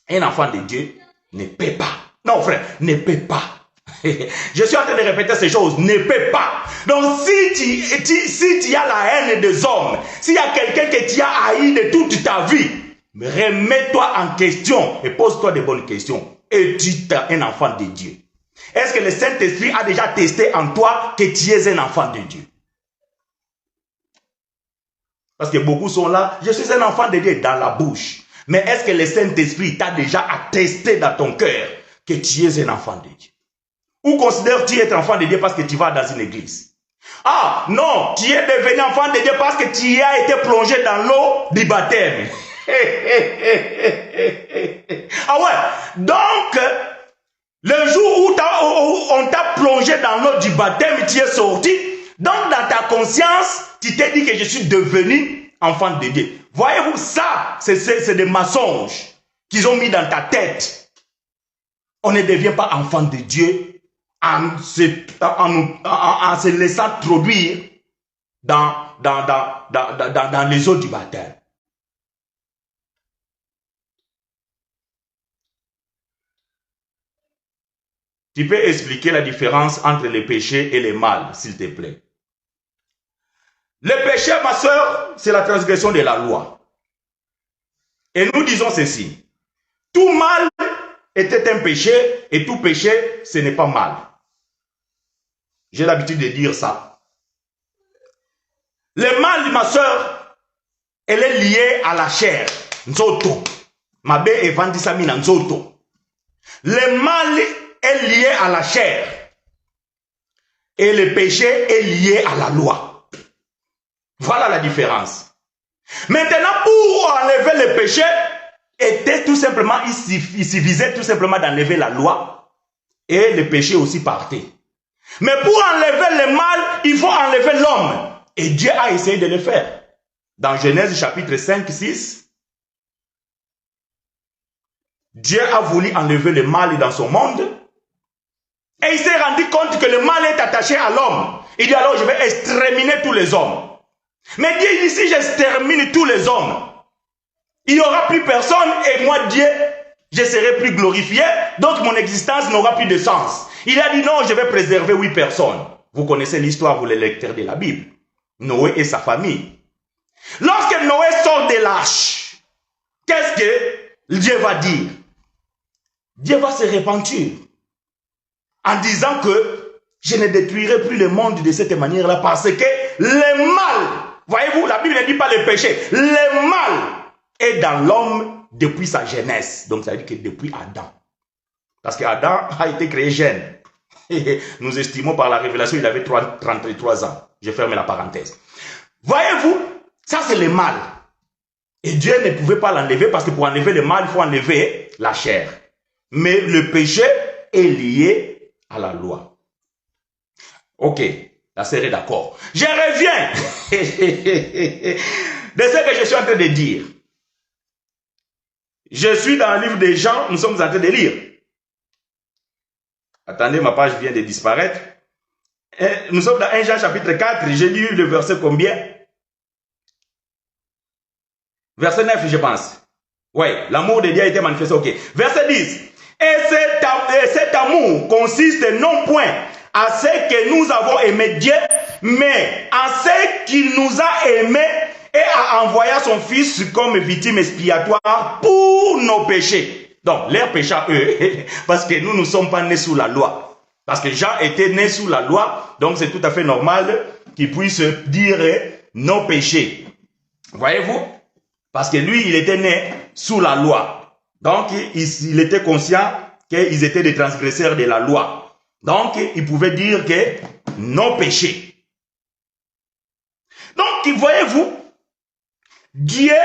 un enfant de Dieu ne peut pas. Non frère, ne peut pas. Je suis en train de répéter ces choses. Ne peut pas. Donc si tu as la haine des hommes, s'il y a quelqu'un que tu as haï de toute ta vie, remets-toi en question et pose-toi de bonnes questions. Es-tu un enfant de Dieu? Est-ce que le Saint-Esprit a déjà testé en toi que tu es un enfant de Dieu? Parce que beaucoup sont là, je suis un enfant de Dieu dans la bouche. Mais est-ce que le Saint-Esprit t'a déjà attesté dans ton cœur que tu es un enfant de Dieu? Ou considères-tu être enfant de Dieu parce que tu vas dans une église? Ah non, tu es devenu enfant de Dieu parce que tu as été plongé dans l'eau du baptême. Ah ouais, donc le jour où on t'a plongé dans l'eau du baptême, tu es sorti. Donc dans ta conscience, tu t'es dit que je suis devenu enfant de Dieu. Voyez-vous, ça, c'est des mensonges qu'ils ont mis dans ta tête. On ne devient pas enfant de Dieu en se laissant introduire dans les eaux du baptême. Tu peux expliquer la différence entre les péchés et les mal, s'il te plaît. Le péché, ma soeur, c'est la transgression de la loi. Et nous disons ceci. Tout mal était un péché et tout péché, ce n'est pas mal. J'ai l'habitude de dire ça. Le mal, ma soeur, elle est liée à la chair. Nzoto. Mabe evandisami na nzoto. Le mal est lié à la chair. Et le péché est lié à la loi. Voilà la différence. Maintenant, pour enlever le péché, était tout simplement, il suffisait tout simplement d'enlever la loi et le péché aussi partait. Mais pour enlever le mal, il faut enlever l'homme. Et Dieu a essayé de le faire. Dans Genèse chapitre 5, 6, Dieu a voulu enlever le mal dans son monde et il s'est rendu compte que le mal est attaché à l'homme. Il dit alors je vais exterminer tous les hommes. Mais Dieu dit si j'extermine tous les hommes, il n'y aura plus personne et moi Dieu, je serai plus glorifié, donc mon existence n'aura plus de sens. Il a dit non, je vais préserver 8 personnes. Vous connaissez l'histoire, vous les lecteurs de la Bible. Noé et sa famille. Lorsque Noé sort de l'arche, qu'est-ce que Dieu va dire? Dieu va se repentir en disant que je ne détruirai plus le monde de cette manière-là parce que le mal, voyez-vous, la Bible ne dit pas le péché, le mal est dans l'homme depuis sa jeunesse. Donc ça veut dire que depuis Adam. Parce qu'Adam a été créé jeune. Nous estimons par la révélation, il avait 33 ans. J'ai fermé la parenthèse. Voyez-vous, ça c'est le mal. Et Dieu ne pouvait pas l'enlever parce que pour enlever le mal, il faut enlever la chair. Mais le péché est lié à la loi. Ok, la sœur est d'accord. Je reviens de ce que je suis en train de dire. Je suis dans le livre des Jean, nous sommes en train de lire. Attendez, ma page vient de disparaître. Nous sommes dans 1 Jean chapitre 4, j'ai lu le verset combien? Verset 9, je pense. Oui, l'amour de Dieu a été manifesté, ok. Verset 10. Et cet amour consiste non point à ce que nous avons aimé Dieu, mais à ce qu'il nous a aimés et a envoyé son Fils comme victime expiatoire pour nos péchés. Donc, leurs péchés, eux, parce que nous ne sommes pas nés sous la loi. Parce que Jean était né sous la loi, donc c'est tout à fait normal qu'il puisse dire nos péchés. Voyez-vous? Parce que lui, il était né sous la loi. Donc, il était conscient qu'ils étaient des transgresseurs de la loi. Donc, il pouvait dire que nos péchés. Donc, voyez-vous, Dieu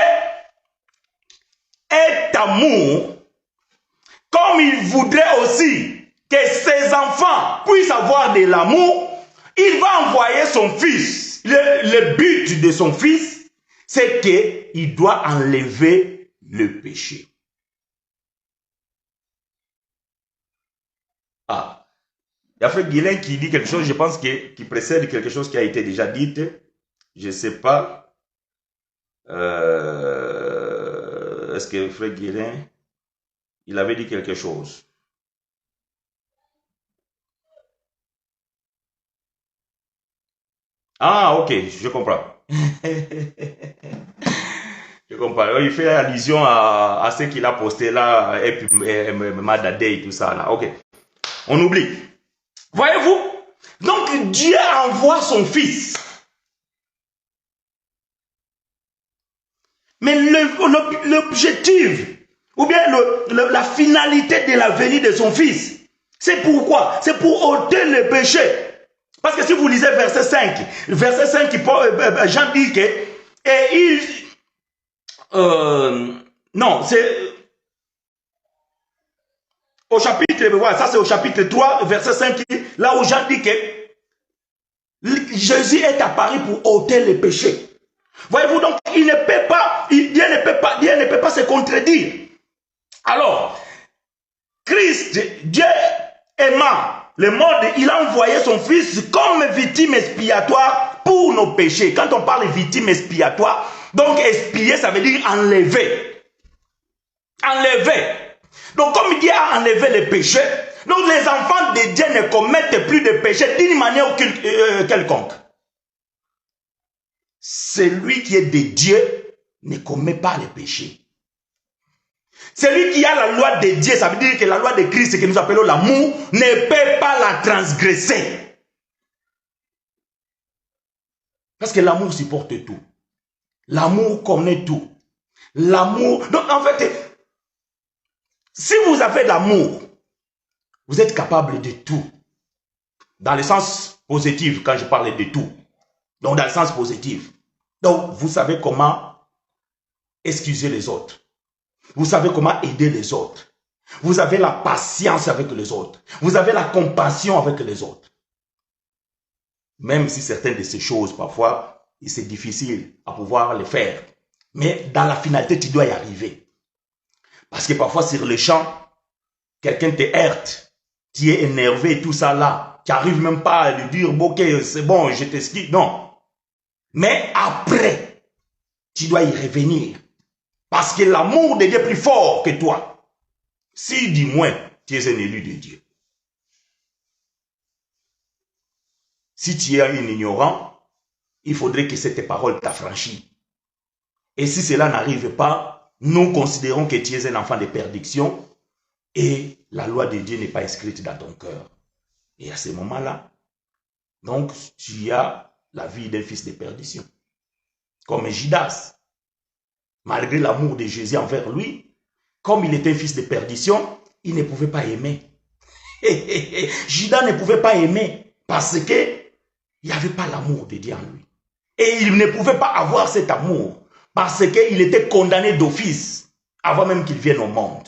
est amour, comme il voudrait aussi que ses enfants puissent avoir de l'amour, il va envoyer son fils. Le but de son fils, c'est qu'il doit enlever le péché. Ah, il y a Frère Guilain qui dit quelque chose, je pense qui précède quelque chose qui a été déjà dit. Je ne sais pas. Est-ce que Frère Guilain, il avait dit quelque chose? Ah, ok, je comprends. Je comprends. Il fait allusion à ce qu'il a posté là, et puis Madade et tout ça là. Ok. On oublie. Voyez-vous? Donc Dieu envoie son fils. Mais l'objectif, ou bien la finalité de la venue de son fils, c'est pourquoi? C'est pour ôter le péché. Parce que si vous lisez verset 5, Jean dit que, non, c'est au chapitre, voilà, ça c'est au chapitre 3, verset 5, là où Jean dit que Jésus est apparu pour ôter le péché. Voyez-vous, donc, il ne peut pas, Dieu ne peut pas se contredire. Alors, Christ, Dieu aimant le monde, il a envoyé son fils comme victime expiatoire pour nos péchés. Quand on parle de victime expiatoire, donc expier, ça veut dire enlever. Enlever. Donc, comme Dieu a enlevé les péchés, donc les enfants de Dieu ne commettent plus de péchés d'une manière quelconque. Celui qui est de Dieu ne commet pas les péchés. Celui qui a la loi de Dieu, ça veut dire que la loi de Christ, que nous appelons l'amour, ne peut pas la transgresser. Parce que l'amour supporte tout. L'amour connaît tout. L'amour... Donc en fait, si vous avez l'amour, vous êtes capable de tout. Dans le sens positif, quand je parle de tout. Donc dans le sens positif. Donc vous savez comment excuser les autres. Vous savez comment aider les autres. Vous avez la patience avec les autres. Vous avez la compassion avec les autres. Même si certaines de ces choses, parfois, c'est difficile à pouvoir les faire. Mais dans la finalité, tu dois y arriver. Parce que parfois, sur le champ, quelqu'un te heurte. Tu es énervé, tout ça là. Tu n'arrives même pas à lui dire, bon, ok, c'est bon, je t'explique. Non. Mais après, tu dois y revenir. Parce que l'amour de Dieu est plus fort que toi. Si, du moins, tu es un élu de Dieu. Si tu es un ignorant, il faudrait que cette parole t'affranchisse. Et si cela n'arrive pas, nous considérons que tu es un enfant de perdition et la loi de Dieu n'est pas inscrite dans ton cœur. Et à ce moment-là, donc, tu as la vie d'un fils de perdition. Comme Judas. Malgré l'amour de Jésus envers lui, comme il était fils de perdition, il ne pouvait pas aimer. Judas ne pouvait pas aimer parce qu'il n'y avait pas l'amour de Dieu en lui. Et il ne pouvait pas avoir cet amour parce qu'il était condamné d'office avant même qu'il vienne au monde.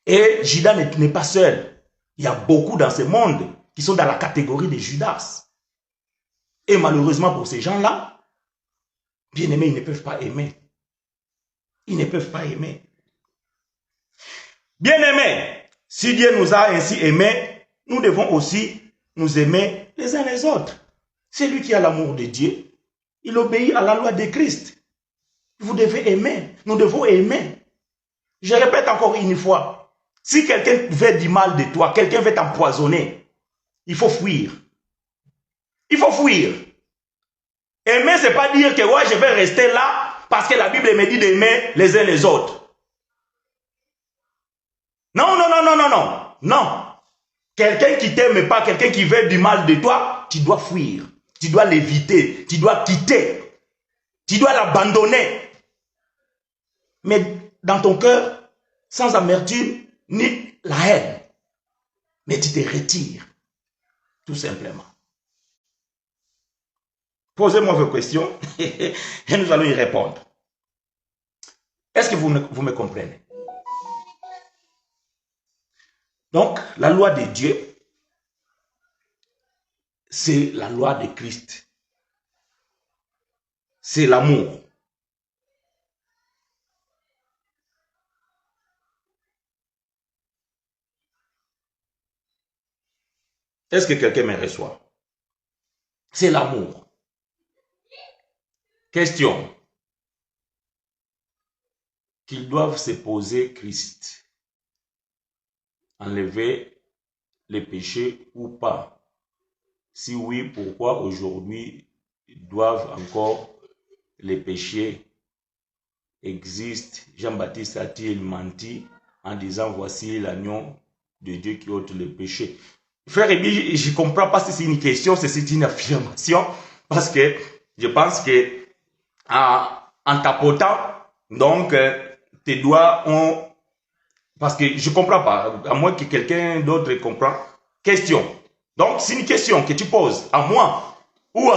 Et Judas n'est pas seul. Il y a beaucoup dans ce monde qui sont dans la catégorie de Judas. Et malheureusement pour ces gens-là, bien aimés, ils ne peuvent pas aimer. Ils ne peuvent pas aimer. Bien aimés, si Dieu nous a ainsi aimés, nous devons aussi nous aimer les uns les autres. C'est lui qui a l'amour de Dieu. Il obéit à la loi de Christ. Vous devez aimer. Nous devons aimer. Je répète encore une fois. Si quelqu'un veut du mal de toi, quelqu'un veut t'empoisonner, il faut fuir. Il faut fuir. Aimer, ce n'est pas dire que ouais, je vais rester là parce que la Bible me dit d'aimer les uns les autres. Non, non, non, non, non, non. Non. Quelqu'un qui t'aime pas, quelqu'un qui veut du mal de toi, tu dois fuir. Tu dois l'éviter. Tu dois quitter. Tu dois l'abandonner. Mais dans ton cœur, sans amertume, ni la haine. Mais tu te retires. Tout simplement. Posez-moi vos questions et nous allons y répondre. Est-ce que vous me comprenez? Donc, la loi de Dieu, c'est la loi de Christ. C'est l'amour. Est-ce que quelqu'un me reçoit? C'est l'amour. Question. Qu'ils doivent se poser Christ. Enlever les péchés ou pas? Si oui, pourquoi aujourd'hui doivent encore les péchés existent? Jean-Baptiste a-t-il menti en disant voici l'agneau de Dieu qui ôte le péché? Frère Ebi, je ne comprends pas si c'est une question, si c'est une affirmation, parce que je pense que en tapotant, donc tes doigts ont... Parce que je ne comprends pas, à moins que quelqu'un d'autre comprenne. Question. Donc, c'est une question que tu poses à moi ou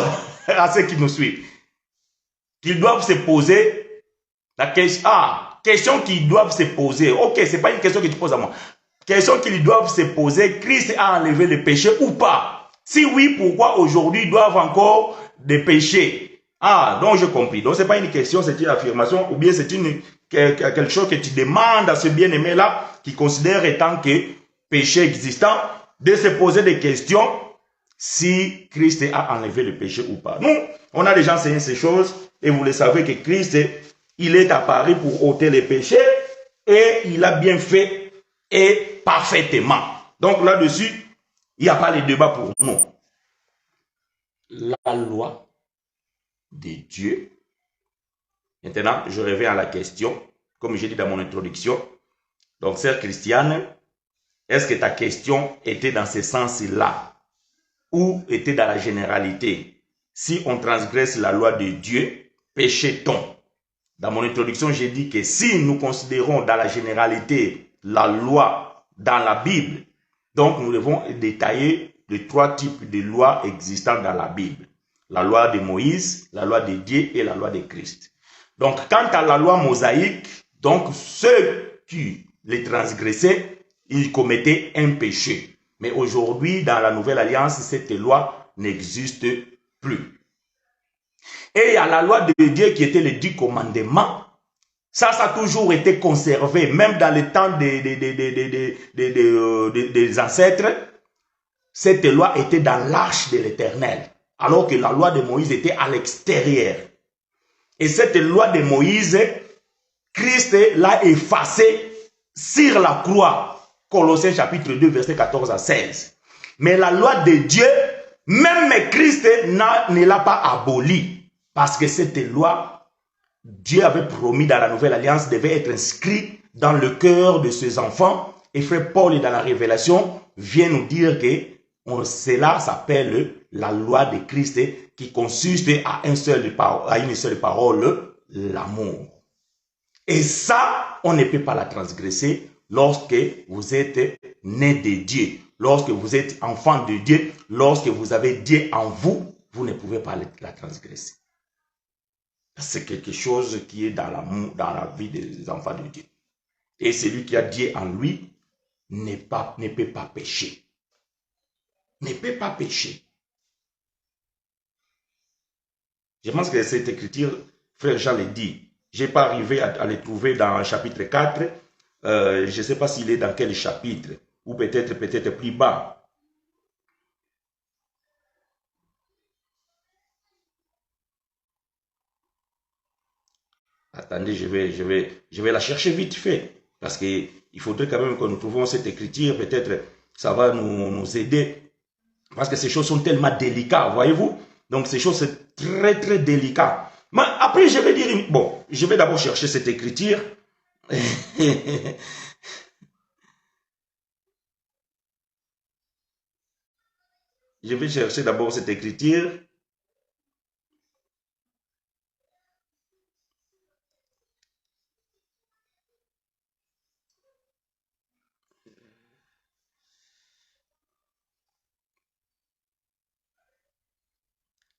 à ceux qui nous suivent. Qu'ils doivent se poser la question. Ah, question qu'ils doivent se poser. Ok, ce n'est pas une question que tu poses à moi. Question qu'ils doivent se poser. Christ a enlevé le péché ou pas? Si oui, pourquoi aujourd'hui ils doivent encore des péchés? Ah, donc j'ai compris. Donc, ce n'est pas une question, c'est une affirmation ou bien c'est quelque chose que tu demandes à ce bien-aimé-là qui considère étant que péché existant, de se poser des questions si Christ a enlevé le péché ou pas. Nous, on a déjà enseigné ces choses et vous le savez que Christ, il est apparu pour ôter les péchés et il a bien fait et parfaitement. Donc là-dessus, il n'y a pas de débat pour nous. La loi de Dieu. Maintenant, je reviens à la question, comme j'ai dit dans mon introduction. Donc, sœur Christiane, est-ce que ta question était dans ce sens-là ou était dans la généralité? Si on transgresse la loi de Dieu, péchait-on? Dans mon introduction, j'ai dit que si nous considérons dans la généralité la loi dans la Bible, donc nous devons détailler les trois types de lois existant dans la Bible. La loi de Moïse, la loi de Dieu et la loi de Christ. Donc, quant à la loi mosaïque, donc ceux qui les transgressaient, ils commettaient un péché. Mais aujourd'hui, dans la Nouvelle Alliance, cette loi n'existe plus. Et il y a la loi de Dieu qui était les 10 commandements. Ça a toujours été conservé, même dans le temps des ancêtres. Cette loi était dans l'arche de l'Éternel, alors que la loi de Moïse était à l'extérieur. Et cette loi de Moïse, Christ l'a effacée sur la croix. Colossiens chapitre 2, verset 14 à 16. Mais la loi de Dieu, même Christ ne l'a pas abolie. Parce que cette loi, Dieu avait promis dans la Nouvelle Alliance, devait être inscrite dans le cœur de ses enfants. Et frère Paul, dans la Révélation, vient nous dire que cela s'appelle la loi de Christ qui consiste à une seule parole, l'amour. Et ça, on ne peut pas la transgresser lorsque vous êtes né de Dieu, lorsque vous êtes enfant de Dieu, lorsque vous avez Dieu en vous, vous ne pouvez pas la transgresser. C'est quelque chose qui est dans l'amour, dans la vie des enfants de Dieu. Et celui qui a Dieu en lui ne peut pas pécher. Ne peut pas pécher. Je pense que cette écriture, frère Jean le dit. Je n'ai pas arrivé à le trouver dans le chapitre 4. Je ne sais pas s'il est dans quel chapitre. Ou peut-être plus bas. Attendez, je vais la chercher vite fait. Parce qu'il faudrait quand même que nous trouvions cette écriture. Peut-être ça va nous aider. Parce que ces choses sont tellement délicates, voyez-vous. Donc ces choses, c'est très, très délicat. Mais après, je vais dire, bon, je vais d'abord chercher cette écriture. Je vais chercher d'abord cette écriture.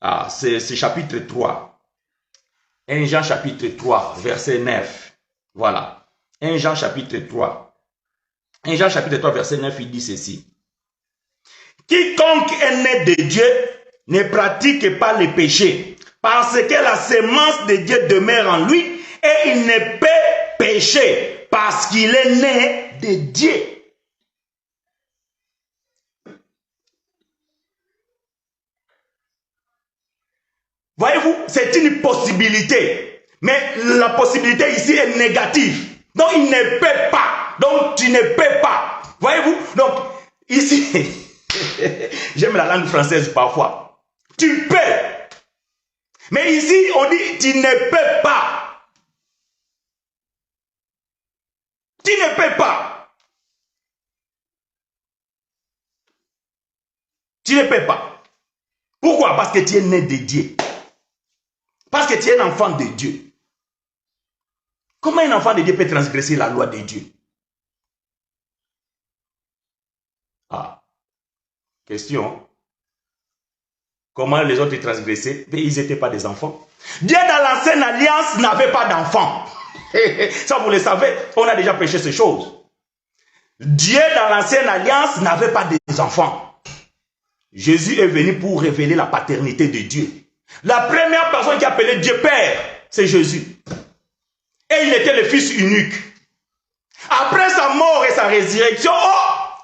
Ah, c'est chapitre 3. 1 Jean chapitre 3, verset 9. Voilà. 1 Jean chapitre 3. 1 Jean chapitre 3, verset 9, il dit ceci. Quiconque est né de Dieu ne pratique pas le péché, parce que la sémence de Dieu demeure en lui et il ne peut pécher parce qu'il est né de Dieu. Voyez-vous, c'est une possibilité. Mais la possibilité ici est négative. Donc, il ne peut pas. Donc, tu ne peux pas. Voyez-vous? Donc, ici, j'aime la langue française parfois. Tu peux. Mais ici, on dit, tu ne peux pas. Tu ne peux pas. Tu ne peux pas. Pourquoi? Parce que tu es né de Dieu. Parce que tu es un enfant de Dieu. Comment un enfant de Dieu peut transgresser la loi de Dieu? Ah. Question. Comment les autres transgressaient? Mais ils n'étaient pas des enfants. Dieu dans l'ancienne alliance n'avait pas d'enfants. Ça vous le savez, on a déjà prêché ces choses. Dieu dans l'ancienne alliance n'avait pas des enfants. Jésus est venu pour révéler la paternité de Dieu. La première personne qui appelait Dieu Père, c'est Jésus. Et il était le fils unique. Après sa mort et sa résurrection,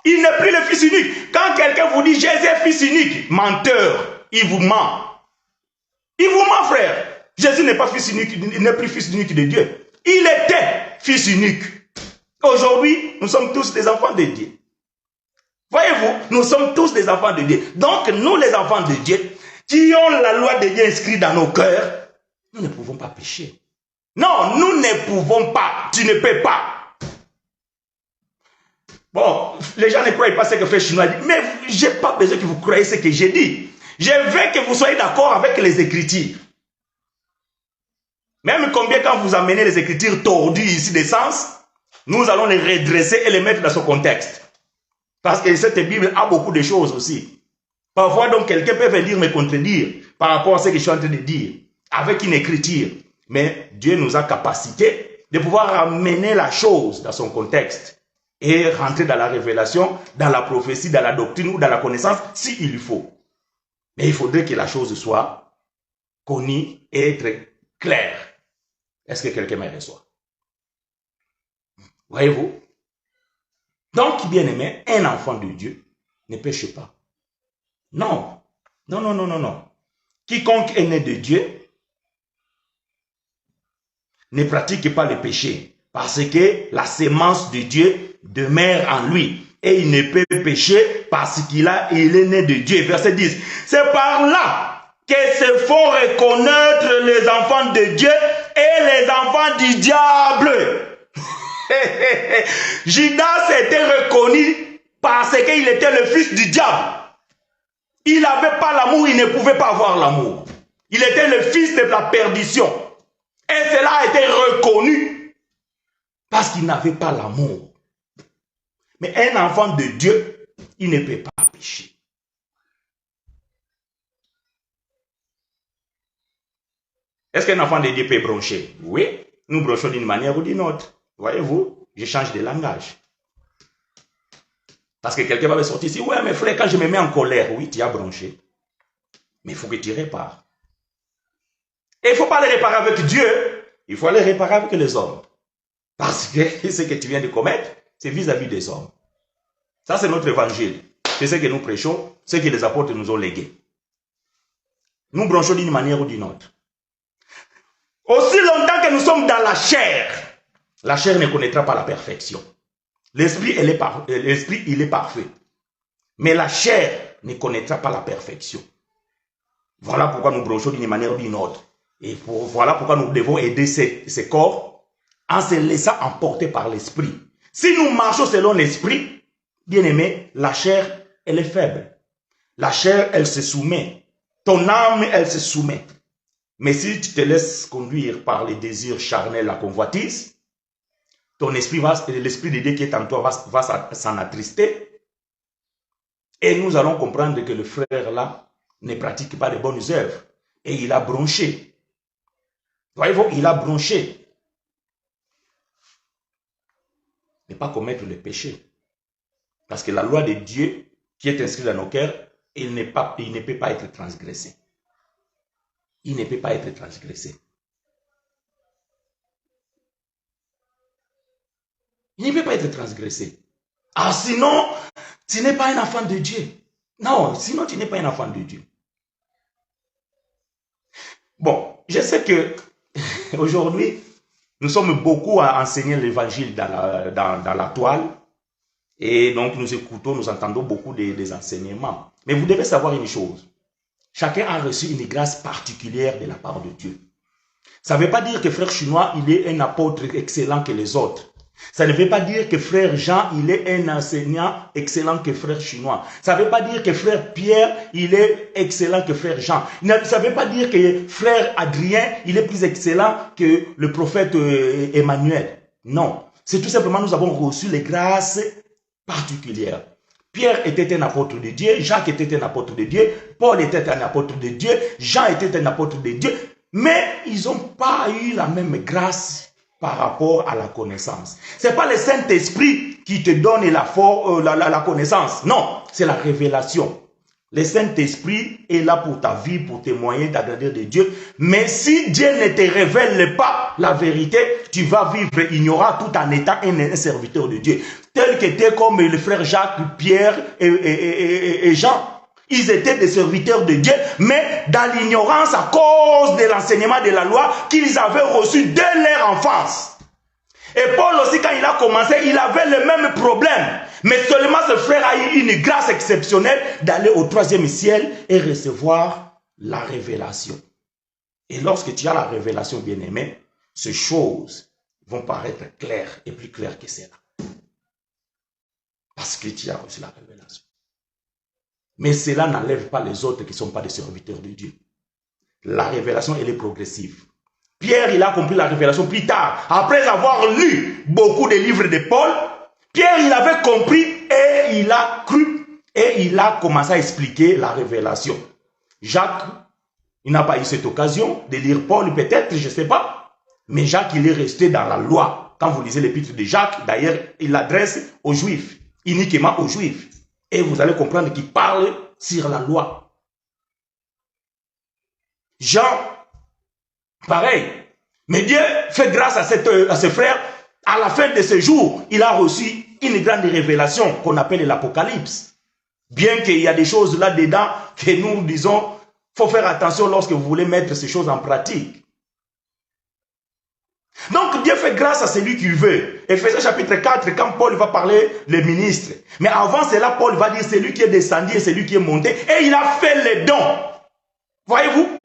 il n'est plus le fils unique. Quand quelqu'un vous dit Jésus est fils unique, menteur, il vous ment. Il vous ment, frère. Jésus n'est pas fils unique, il n'est plus fils unique de Dieu. Il était fils unique. Aujourd'hui, nous sommes tous des enfants de Dieu. Voyez-vous, nous sommes tous des enfants de Dieu. Donc, nous les enfants de Dieu, qui ont la loi de Dieu inscrite dans nos cœurs, nous ne pouvons pas pécher. Non, nous ne pouvons pas. Tu ne peux pas. Bon, les gens ne croient pas ce que fait Chinois dit. Mais je n'ai pas besoin que vous croyez ce que j'ai dit. Je veux que vous soyez d'accord avec les Écritures. Même combien quand vous amenez les Écritures tordues ici des sens, nous allons les redresser et les mettre dans son contexte. Parce que cette Bible a beaucoup de choses aussi. Parfois, donc, quelqu'un peut venir me contredire par rapport à ce que je suis en train de dire, avec une écriture. Mais Dieu nous a capacité de pouvoir ramener la chose dans son contexte et rentrer dans la révélation, dans la prophétie, dans la doctrine ou dans la connaissance, s'il faut. Mais il faudrait que la chose soit connue et être claire. Est-ce que quelqu'un me reçoit? Voyez-vous? Donc, bien aimé, un enfant de Dieu ne pêche pas. Non. Non, non, non, non, non. Quiconque est né de Dieu ne pratique pas le péché parce que la sémence de Dieu demeure en lui et il ne peut pécher parce qu'il est né de Dieu. Verset 10. C'est par là que se font reconnaître les enfants de Dieu et les enfants du diable. Judas était reconnu parce qu'il était le fils du diable. Il n'avait pas l'amour, il ne pouvait pas avoir l'amour. Il était le fils de la perdition. Et cela a été reconnu parce qu'il n'avait pas l'amour. Mais un enfant de Dieu il ne peut pas pécher. Est-ce qu'un enfant de Dieu peut broncher? Oui, nous bronchons d'une manière ou d'une autre. Voyez-vous, je change de langage. Parce que quelqu'un va me sortir ici, ouais, mais frère, quand je me mets en colère, oui, tu as bronché. Mais il faut que tu répares. Et il ne faut pas les réparer avec Dieu, il faut les réparer avec les hommes. Parce que ce que tu viens de commettre, c'est vis-à-vis des hommes. Ça, c'est notre évangile. C'est ce que nous prêchons, ce que les apôtres nous ont légué. Nous bronchons d'une manière ou d'une autre. Aussi longtemps que nous sommes dans la chair ne connaîtra pas la perfection. L'esprit, il est parfait. Mais la chair ne connaîtra pas la perfection. Voilà pourquoi nous bronchons d'une manière ou d'une autre. Et voilà pourquoi nous devons aider ces corps en se laissant emporter par l'esprit. Si nous marchons selon l'esprit, bien aimé, la chair, elle est faible. La chair, elle se soumet. Ton âme, elle se soumet. Mais si tu te laisses conduire par les désirs charnels, la convoitise, ton esprit l'esprit de Dieu qui est en toi va s'en attrister. Et nous allons comprendre que le frère là ne pratique pas de bonnes œuvres. Et il a bronché. Voyez-vous, il a bronché. Ne pas commettre le péché. Parce que la loi de Dieu qui est inscrite dans nos cœurs, il ne peut pas être transgressé. Il ne peut pas être transgressé. Il ne peut pas être transgressé. Ah, sinon, tu n'es pas un enfant de Dieu. Non, sinon tu n'es pas un enfant de Dieu. Bon, je sais que aujourd'hui, nous sommes beaucoup à enseigner l'évangile dans la toile. Et donc nous écoutons, nous entendons beaucoup des enseignements. Mais vous devez savoir une chose. Chacun a reçu une grâce particulière de la part de Dieu. Ça ne veut pas dire que frère Chinois, il est un apôtre excellent que les autres. Ça ne veut pas dire que frère Jean, il est un enseignant excellent que frère Chinois. Ça ne veut pas dire que frère Pierre, il est excellent que frère Jean. Ça ne veut pas dire que frère Adrien, il est plus excellent que le prophète Emmanuel. Non. C'est tout simplement, nous avons reçu les grâces particulières. Pierre était un apôtre de Dieu, Jacques était un apôtre de Dieu, Paul était un apôtre de Dieu, Jean était un apôtre de Dieu, mais ils n'ont pas eu la même grâce par rapport à la connaissance. Ce n'est pas le Saint-Esprit qui te donne la connaissance, non, c'est la révélation. Le Saint-Esprit est là pour ta vie, pour témoigner de la grandeur de Dieu. Mais si Dieu ne te révèle pas la vérité, tu vas vivre ignorant tout en étant un serviteur de Dieu. Tel qu'était comme le frère Jacques, Pierre et Jean. Ils étaient des serviteurs de Dieu, mais dans l'ignorance à cause de l'enseignement de la loi qu'ils avaient reçu dès leur enfance. Et Paul aussi, quand il a commencé, il avait le même problème. Mais seulement ce frère a eu une grâce exceptionnelle d'aller au 3e ciel et recevoir la révélation. Et lorsque tu as la révélation, bien-aimé, ces choses vont paraître claires et plus claires que cela. Parce que tu as reçu la révélation. Mais cela n'enlève pas les autres qui ne sont pas des serviteurs de Dieu. La révélation, elle est progressive. Pierre, il a compris la révélation plus tard. Après avoir lu beaucoup de livres de Paul, Pierre, il avait compris et il a cru et il a commencé à expliquer la révélation. Jacques, il n'a pas eu cette occasion de lire Paul, peut-être, je ne sais pas. Mais Jacques, il est resté dans la loi. Quand vous lisez l'épître de Jacques, d'ailleurs, il l'adresse aux Juifs, uniquement aux Juifs. Et vous allez comprendre qu'il parle sur la loi. Jean, pareil. Mais Dieu fait grâce à ce frère. À la fin de ce jour, il a reçu une grande révélation qu'on appelle l'Apocalypse. Bien qu'il y a des choses là-dedans que nous disons, il faut faire attention lorsque vous voulez mettre ces choses en pratique. Donc Dieu fait grâce à celui qu'il veut. Éphésiens chapitre 4, quand Paul va parler les ministres. Mais avant cela, Paul va dire celui qui est descendu et celui qui est monté. Et il a fait les dons. Voyez-vous?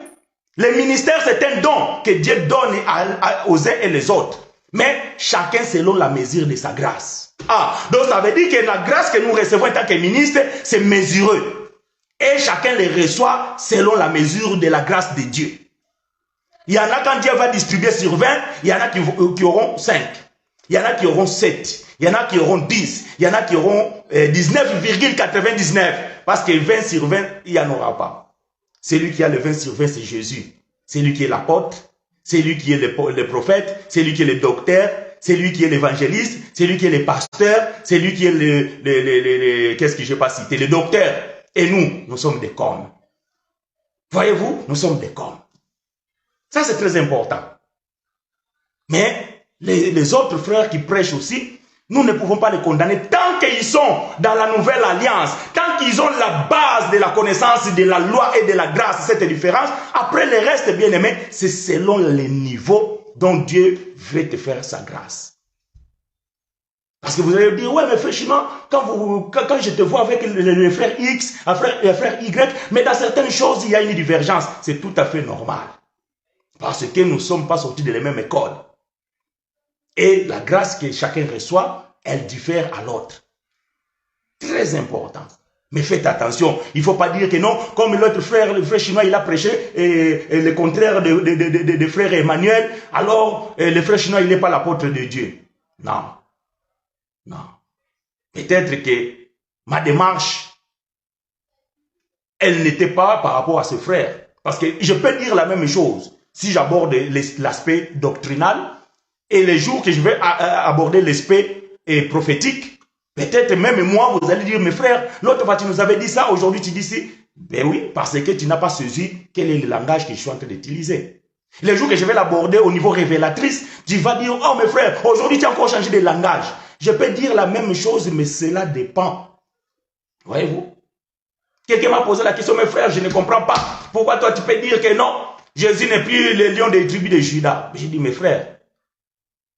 Le ministère, c'est un don que Dieu donne aux uns et les autres. Mais chacun selon la mesure de sa grâce. Ah, donc ça veut dire que la grâce que nous recevons en tant que ministre, c'est mesureux. Et chacun les reçoit selon la mesure de la grâce de Dieu. Il y en a quand Dieu va distribuer sur 20, il y en a qui auront 5. Il y en a qui auront 7. Il y en a qui auront 10. Il y en a qui auront 19,99. Parce que 20 sur 20, il n'y en aura pas. Celui qui a le 20 sur 20, c'est Jésus. C'est lui qui est l'apôtre. C'est lui qui est le prophète. C'est lui qui est le docteur. C'est lui qui est l'évangéliste. C'est lui qui est le pasteur. C'est lui qui est qu'est-ce que je n'ai pas cité? Le docteur. Et nous sommes des cornes. Voyez-vous, nous sommes des cornes. Ça, c'est très important. Mais les autres frères qui prêchent aussi, nous ne pouvons pas les condamner tant qu'ils sont dans la nouvelle alliance, tant qu'ils ont la base de la connaissance de la loi et de la grâce, cette différence. Après le reste, bien aimé, c'est selon les niveaux dont Dieu veut te faire sa grâce. Parce que vous allez dire, ouais, mais frère Chinois, quand je te vois avec le frère X, le frère Y, mais dans certaines choses, il y a une divergence. C'est tout à fait normal. Parce que nous ne sommes pas sortis de la même école. Et la grâce que chacun reçoit, elle diffère à l'autre. Très important. Mais faites attention, il ne faut pas dire que non, comme l'autre frère, le frère Chinois, il a prêché et le contraire de frère Emmanuel, alors le frère Chinois, il n'est pas l'apôtre de Dieu. Non. Non. Peut-être que ma démarche, elle n'était pas par rapport à ce frère. Parce que je peux dire la même chose si j'aborde l'aspect doctrinal. Et les jours que je vais aborder l'aspect prophétique, peut-être même moi, vous allez dire, mes frères, l'autre fois tu nous avais dit ça, aujourd'hui tu dis ci. Ben oui, parce que tu n'as pas saisi quel est le langage que je suis en train d'utiliser. Les jours que je vais l'aborder au niveau révélatrice, tu vas dire, oh mes frères, aujourd'hui tu as encore changé de langage. Je peux dire la même chose, mais cela dépend. Voyez-vous? Quelqu'un m'a posé la question, mes frères, je ne comprends pas. Pourquoi toi tu peux dire que non, Jésus n'est plus le lion des tribus de Juda? J'ai dit, mes frères,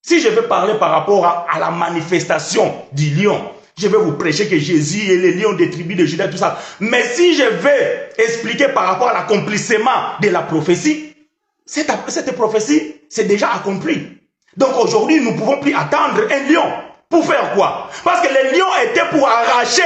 si je veux parler par rapport à la manifestation du lion, je vais vous prêcher que Jésus est le lion des tribus de Juda, tout ça. Mais si je vais expliquer par rapport à l'accomplissement de la prophétie, cette prophétie, c'est déjà accompli. Donc aujourd'hui, nous ne pouvons plus attendre un lion. Pour faire quoi? Parce que le lion était pour arracher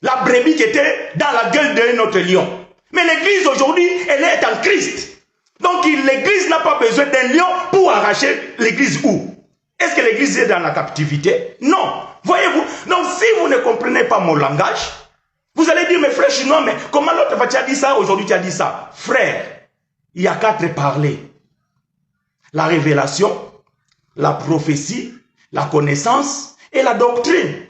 la brebis qui était dans la gueule d'un autre lion. Mais l'église aujourd'hui, elle est en Christ. Donc l'église n'a pas besoin d'un lion pour arracher l'église où? Est-ce que l'église est dans la captivité? Non. Voyez-vous? Donc si vous ne comprenez pas mon langage, vous allez dire, mes frères chinois, mais comment l'autre fois tu as dit ça, aujourd'hui tu as dit ça? Frère, il y a 4 parlers. La révélation, la prophétie, la connaissance et la doctrine.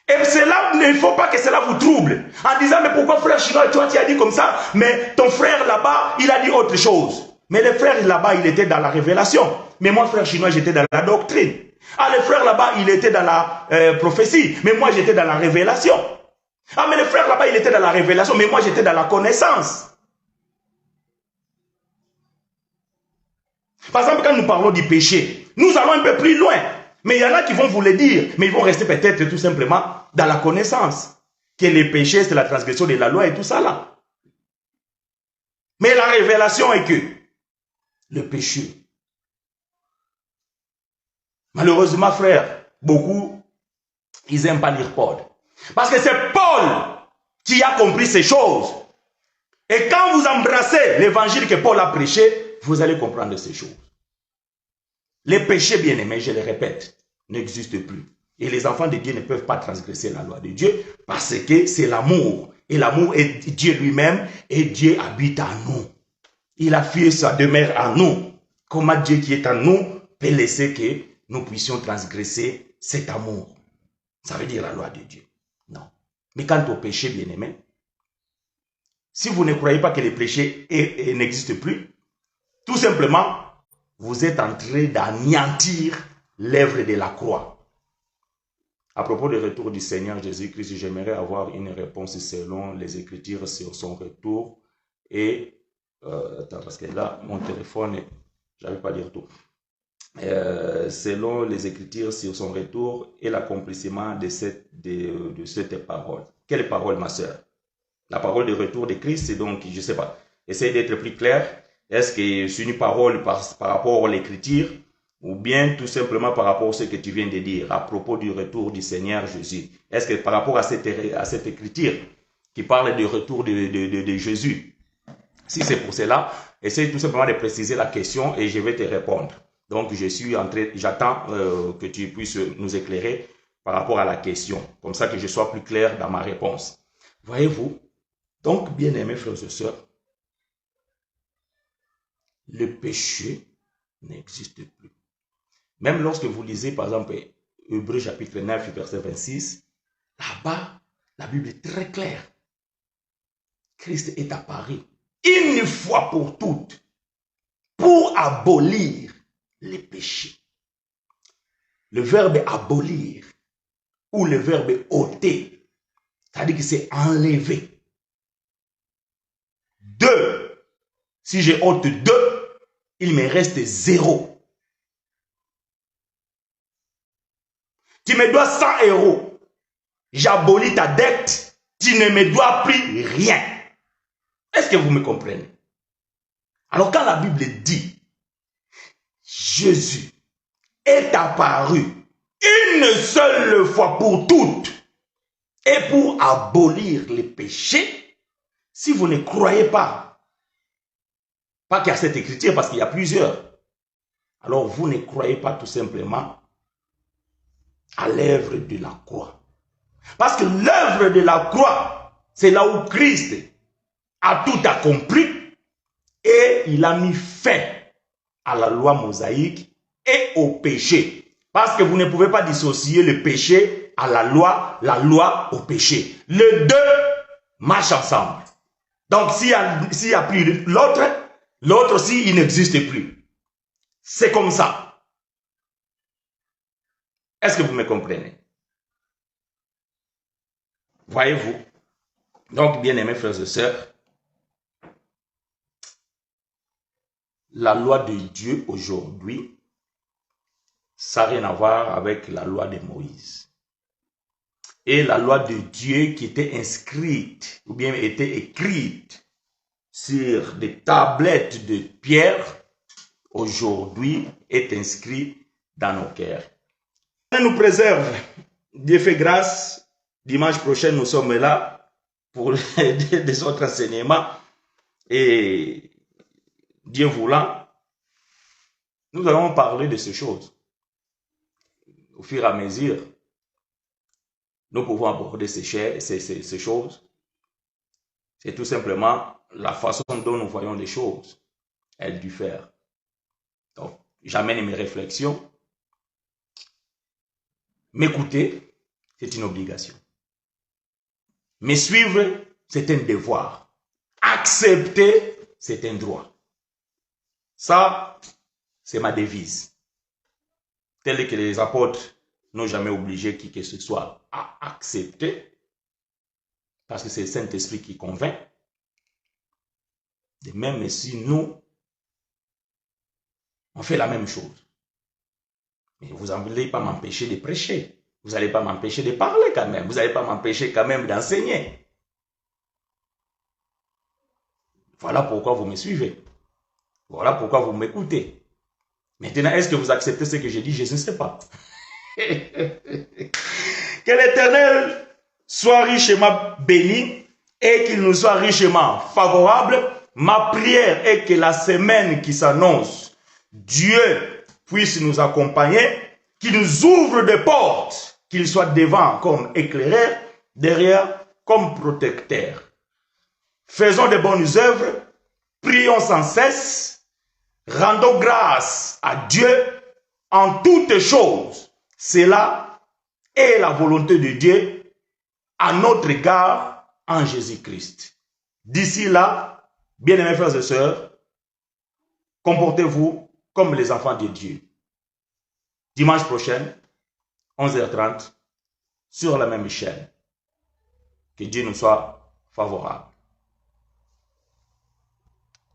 Et cela, il ne faut pas que cela vous trouble. En disant, mais pourquoi frère chinois, toi tu as dit comme ça, mais ton frère là-bas, il a dit autre chose. Mais le frère là-bas, il était dans la révélation. Mais moi, frère chinois, j'étais dans la doctrine. Ah, le frère là-bas, il était dans la prophétie. Mais moi, j'étais dans la révélation. Ah, mais le frère là-bas, il était dans la révélation. Mais moi, j'étais dans la connaissance. Par exemple, quand nous parlons du péché, nous allons un peu plus loin. Mais il y en a qui vont vous le dire. Mais ils vont rester peut-être tout simplement dans la connaissance. Que le péché, c'est la transgression de la loi et tout ça là. Mais la révélation est que le péché. Malheureusement, frère, beaucoup, ils n'aiment pas lire Paul. Parce que c'est Paul qui a compris ces choses. Et quand vous embrassez l'évangile que Paul a prêché, vous allez comprendre ces choses. Les péchés bien-aimés, je le répète, n'existent plus. Et les enfants de Dieu ne peuvent pas transgresser la loi de Dieu parce que c'est l'amour. Et l'amour est Dieu lui-même et Dieu habite en nous. Il a fait sa demeure en nous. Comment Dieu qui est en nous peut laisser que nous puissions transgresser cet amour? Ça veut dire la loi de Dieu. Non. Mais quant au péché, bien-aimé, si vous ne croyez pas que le péché n'existe plus, tout simplement, vous êtes en train d'anéantir l'œuvre de la croix. À propos du retour du Seigneur Jésus-Christ, j'aimerais avoir une réponse selon les Écritures sur son retour. Et, attends, parce que là, mon téléphone, je n'avais pas dire tout. Selon les Écritures sur son retour et l'accomplissement de cette parole. Quelle parole, ma sœur? La parole de retour de Christ, c'est donc, je ne sais pas, essayez d'être plus clair. Est-ce que c'est une parole par rapport à l'Écriture ou bien tout simplement par rapport à ce que tu viens de dire à propos du retour du Seigneur Jésus? Est-ce que par rapport à cette Écriture qui parle du retour de Jésus? Si c'est pour cela, essaye tout simplement de préciser la question et je vais te répondre. Donc, j'attends que tu puisses nous éclairer par rapport à la question, comme ça que je sois plus clair dans ma réponse. Voyez-vous, donc, bien-aimés frères et sœurs, le péché n'existe plus. Même lorsque vous lisez, par exemple, Hébreux chapitre 9, verset 26, là-bas, la Bible est très claire. Christ est apparu une fois pour toutes pour abolir les péchés. Le verbe abolir ou le verbe ôter, c'est-à-dire que c'est enlever. 2. Si j'ai ôte 2, il me reste 0. Tu me dois 100 euros. J'abolis ta dette. Tu ne me dois plus rien. Est-ce que vous me comprenez? Alors quand la Bible dit Jésus est apparu une seule fois pour toutes et pour abolir les péchés, si vous ne croyez pas qu'il y a cette écriture, parce qu'il y a plusieurs, alors vous ne croyez pas tout simplement à l'œuvre de la croix. Parce que l'œuvre de la croix, c'est là où Christ a tout accompli et il a mis fin à la loi mosaïque et au péché. Parce que vous ne pouvez pas dissocier le péché à la loi au péché. Les deux marchent ensemble. Donc s'il n'y a plus l'autre, l'autre aussi, il n'existe plus. C'est comme ça. Est-ce que vous me comprenez? Voyez-vous? Donc, bien-aimés frères et sœurs, la loi de Dieu aujourd'hui, ça n'a rien à voir avec la loi de Moïse. Et la loi de Dieu qui était inscrite, ou bien était écrite sur des tablettes de pierre, aujourd'hui est inscrite dans nos cœurs. Dieu nous préserve. Dieu fait grâce. Dimanche prochain, nous sommes là pour des autres enseignements. Et Dieu voulant, nous allons parler de ces choses. Au fur et à mesure, nous pouvons aborder ces choses. C'est tout simplement la façon dont nous voyons les choses. Elles diffèrent. Donc, j'amène mes réflexions. M'écouter, c'est une obligation. Me suivre, c'est un devoir. Accepter, c'est un droit. Ça, c'est ma devise. Telle que les apôtres n'ont jamais obligé qui que ce soit à accepter, parce que c'est le Saint-Esprit qui convainc. De même si nous, on fait la même chose. Mais vous n'allez pas m'empêcher de prêcher. Vous n'allez pas m'empêcher de parler quand même. Vous n'allez pas m'empêcher quand même d'enseigner. Voilà pourquoi vous me suivez. Voilà pourquoi vous m'écoutez. Maintenant, est-ce que vous acceptez ce que je dis? Je ne sais pas. Que l'Éternel soit richement béni et qu'il nous soit richement favorable. Ma prière est que la semaine qui s'annonce, Dieu puisse nous accompagner, qu'il nous ouvre des portes, qu'il soit devant comme éclaireur, derrière comme protecteur. Faisons de bonnes œuvres, prions sans cesse, rendons grâce à Dieu en toutes choses. Cela est la volonté de Dieu à notre égard en Jésus-Christ. D'ici là, bien-aimés frères et sœurs, comportez-vous comme les enfants de Dieu. Dimanche prochain, 11h30, sur la même chaîne. Que Dieu nous soit favorable.